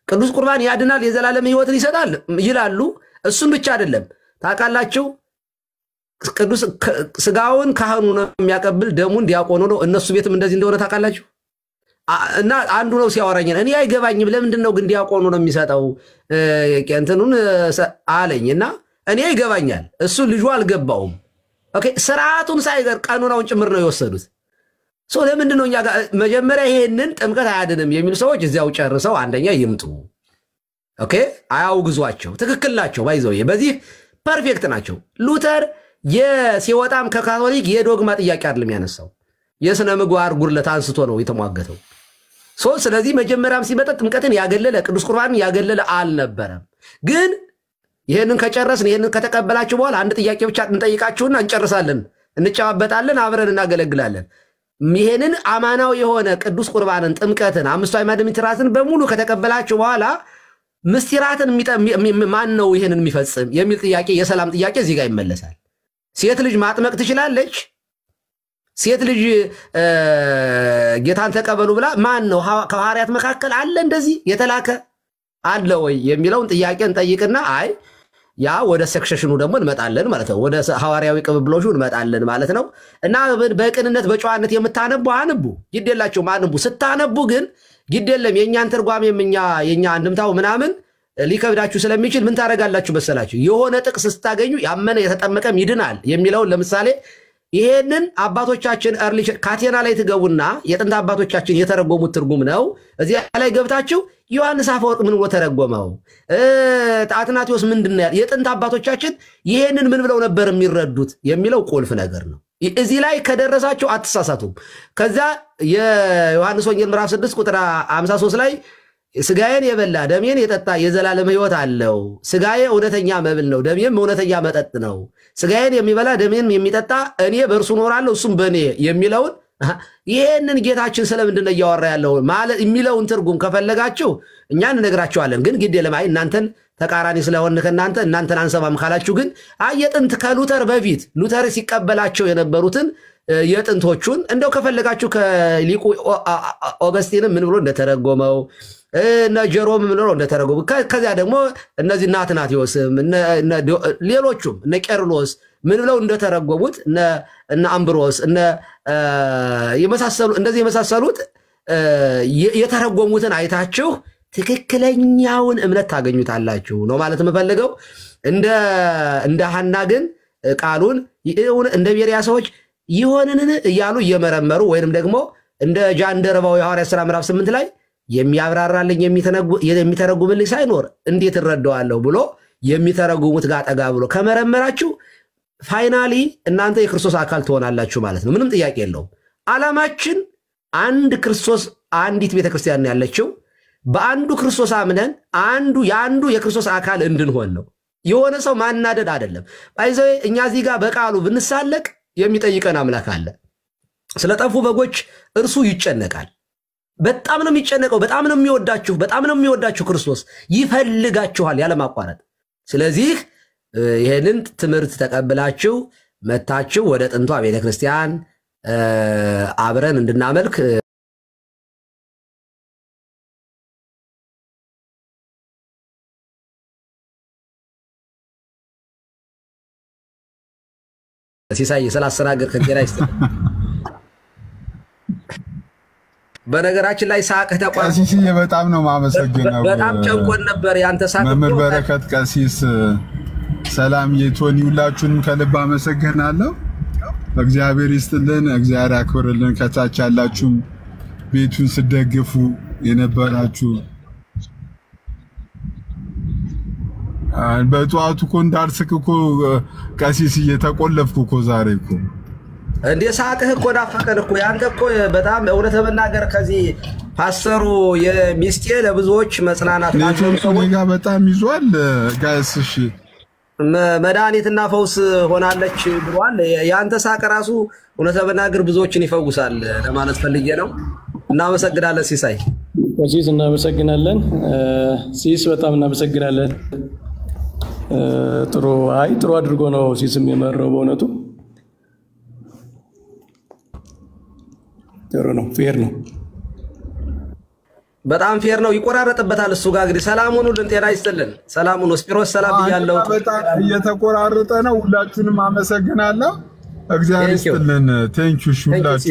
ቅዱስ ቁርባን ያድናል የዘላለም ሕይወትን ይሰጣል ይላሉ። እሱን ብቻ አይደለም ታውቃላችሁ፣ ቅዱስ ስጋውን ካህኑ ነው የሚያቀብል፣ ደሙን ዲያቆኑ ነው። እነሱ ቤትም እንደዚህ እንደሆነ ታውቃላችሁ። እና አንዱ ነው ሲያወራኝ እኔ አይገባኝም፣ ለምንድን ነው ግን ዲያቆኑ ነው የሚሰጠው እንትኑን አለኝና እኔ ይገባኛል፣ እሱ ልጁ አልገባውም። ኦኬ ስርዓቱን ሳይገር ቀኑናውን ጭምር ነው የወሰዱት። ሶ ለምንድን ነው እኛ ጋር መጀመሪያ ይሄንን ጥምቀት አያድንም የሚሉ ሰዎች እዚያው ጨርሰው አንደኛ ይምጡ። ኦኬ አያውግዟቸው ትክክል ናቸው ባይዘው በዚህ ፐርፌክት ናቸው ሉተር የሲወጣም ከካቶሊክ የዶግማ ጥያቄ አይደለም ያነሳው የስነ ምግባር ጉድለት አንስቶ ነው የተሟገተው ስለዚህ መጀመሪያም ሲመጣ ጥምቀትን ያገለለ ቅዱስ ቁርባንን ያገለለ አልነበረም ግን ይሄንን ከጨረስን ይሄንን ከተቀበላችሁ በኋላ አንድ ጥያቄ ብቻ እንጠይቃችሁና እንጨርሳለን እንጫወበታለን አብረን እናገለግላለን ይሄንን አማናው የሆነ ቅዱስ ቁርባንን ጥምቀትን አምስቱ አዕማደ ምስጢራትን በሙሉ ከተቀበላችሁ በኋላ ምስጢራትን ማን ነው ይሄንን የሚፈጽም የሚል ጥያቄ የሰላም ጥያቄ እዚህ ጋር ይመለሳል ሴት ልጅ ማጥመቅ ትችላለች ሴት ልጅ ጌታን ተቀበሉ ብላ ማን ነው ከሐዋርያት መካከል አለ እንደዚህ የተላከ አለ ወይ የሚለውን ጥያቄ እንጠይቅና አይ ያ ወደ ሰክሰሽኑ ደግሞ እንመጣለን ማለት ነው ወደ ሐዋርያዊ ቅብብሎሹ እንመጣለን ማለት ነው እና በቅንነት በጨዋነት የምታነቡ አንቡ ይደላችሁ ማንቡ ስታነቡ ግን ይደለም የኛን ትርጓሜም የኛ አንድምታው ምናምን ሊከብዳችሁ ስለሚችል ምን ታረጋላችሁ መሰላችሁ የሆነ ጥቅስ ስታገኙ ያመነ የተጠመቀም ይድናል የሚለውን ለምሳሌ ይሄንን አባቶቻችን እርሊ ካቴና ላይ ትገቡና የጥንት አባቶቻችን የተረጎሙት ትርጉም ነው እዚህ ላይ ገብታችሁ ዮሐንስ አፈወርቅ ምን ብሎ ተረጎመው አትናቴዎስ ምንድነው የጥንት አባቶቻችን ይሄንን ምን ብለው ነበር የሚረዱት የሚለው ቁልፍ ነገር ነው እዚህ ላይ ከደረሳችሁ አትሳሳቱም ከዛ የዮሐንስ ወንጌል ምዕራፍ 6 ቁጥር 53 ላይ ስጋዬን የበላ ደሜን የጠጣ የዘላለም ሕይወት አለው ስጋዬ እውነተኛ መብል ነው ደሜም እውነተኛ መጠጥ ነው ስጋዬን የሚበላ ደሜን የሚጠጣ እኔ በእርሱ ኖራለሁ እሱም በእኔ የሚለውን ይሄንን ጌታችን ስለምንድነው ያወራ ያለው ማለት የሚለውን ትርጉም ከፈለጋችሁ እኛ እንነግራችኋለን ግን ግድ የለማይ እናንተን ተቃራኒ ስለሆነ እናንተን አንሰማም ካላችሁ ግን አየጥንት ከሉተር በፊት ሉተር ሲቀበላቸው የነበሩትን የጥንቶቹን እንደው ከፈለጋችሁ ከሊቁ ኦገስቲንም ምን ብሎ እንደተረጎመው እና ጀሮም ምን ብሎ እንደተረጎመው ከዚያ ደግሞ እነዚህ አትናቴዎስም ሌሎቹም እነ ቄርሎስ ምን ብለው እንደተረጎሙት እነ አምብሮስ እነ የመሳሰሉ እንደዚህ የመሳሰሉት የተረጎሙትን አይታችሁ ትክክለኛውን እምነት ታገኙታላችሁ ነው ማለት መፈልገው እንደ ሐና ግን ቃሉን እንደ ቤሪያ ሰዎች ይሆንንን እያሉ እየመረመሩ ወይንም ደግሞ እንደ ጃንደረባው የሐዋርያት ሥራ ምዕራፍ 8 ላይ የሚያብራራልኝ የሚተረጉምልኝ ሳይኖር እንዴት እረዳዋለሁ ብሎ የሚተረጉሙት ጋር ጠጋ ብሎ ከመረመራችሁ ፋይናሊ እናንተ የክርስቶስ አካል ትሆናላችሁ ማለት ነው ምንም ጥያቄ የለውም ዓላማችን አንድ ክርስቶስ አንዲት ቤተክርስቲያን ያለችው በአንዱ ክርስቶስ አምነን አንዱ የክርስቶስ አካል እንድንሆን ነው የሆነ ሰው ማናደድ አይደለም ባይዘው እኛ እዚህ ጋር በቃሉ ብንሳለቅ የሚጠይቀን አምላክ አለ ስለጠፉ በጎች እርሱ ይጨነቃል በጣም ነው የሚጨነቀው በጣም ነው የሚወዳችሁ ክርስቶስ ይፈልጋችኋል ያለ ማቋረጥ ስለዚህ ይሄንን ትምህርት ተቀብላችሁ መታችሁ ወደ ጥንቷ ቤተክርስቲያን አብረን እንድናመልክ ሲሳይ ስላስተናገር ከጌራ ይስጥ በነገራችን ላይ ሳቅህ ተቋም ቀሲስዬ በጣም ነው ማመሰግነው በጣም ጨንቆን ነበር ያንተ ሳቅ መምህር በረከት ቀሲስ ሰላም የቶኒ ሁላችሁንም ከልብ አመሰግናለሁ እግዚአብሔር ይስጥልን እግዚአብሔር ያክብርልን ከታች ያላችሁ ቤቱን ስደግፉ የነበራችሁ በጧቱ ኮንዳርስክ እኮ ቀሲስ እየተቆለፍኩ እኮ ዛሬ እኮ እንዴ ሳቅህ እኮ ዳፈቀን እኮ ያንተ እኮ በጣም እውነት መናገር ከዚህ ፓስተሩ የሚስቴ ለብዙዎች መጽናናት ነው ጋር በጣም ይዟል ጋይስ እሺ መድኃኒትና ፈውስ ሆናለች ብሏል ያንተ ሳቅ ራሱ እውነት መናገር ብዙዎችን ይፈውሳል ለማለት ፈልጌ ነው እናመሰግናለን ሲሳይ ቀሲስ እናመሰግናለን ሲስ በጣም እናመሰግናለን ጥሩ አድርጎ ነው ሲስም የመረው በእውነቱ ጥሩ ነው ፌር ነው በጣም ፌር ነው ይቆራረጥበታል እሱ ጋር እንግዲህ ሰላሙን ሁሉን ጤና ይስጥልን ሰላሙን ስፒሮስ ሰላም ይያለው በጣም እየተቆራረጠ ነው ሁላችሁንም አመሰግናለሁ እግዚአብሔር ይስጥልን ቴንክ ዩ ሁላችሁ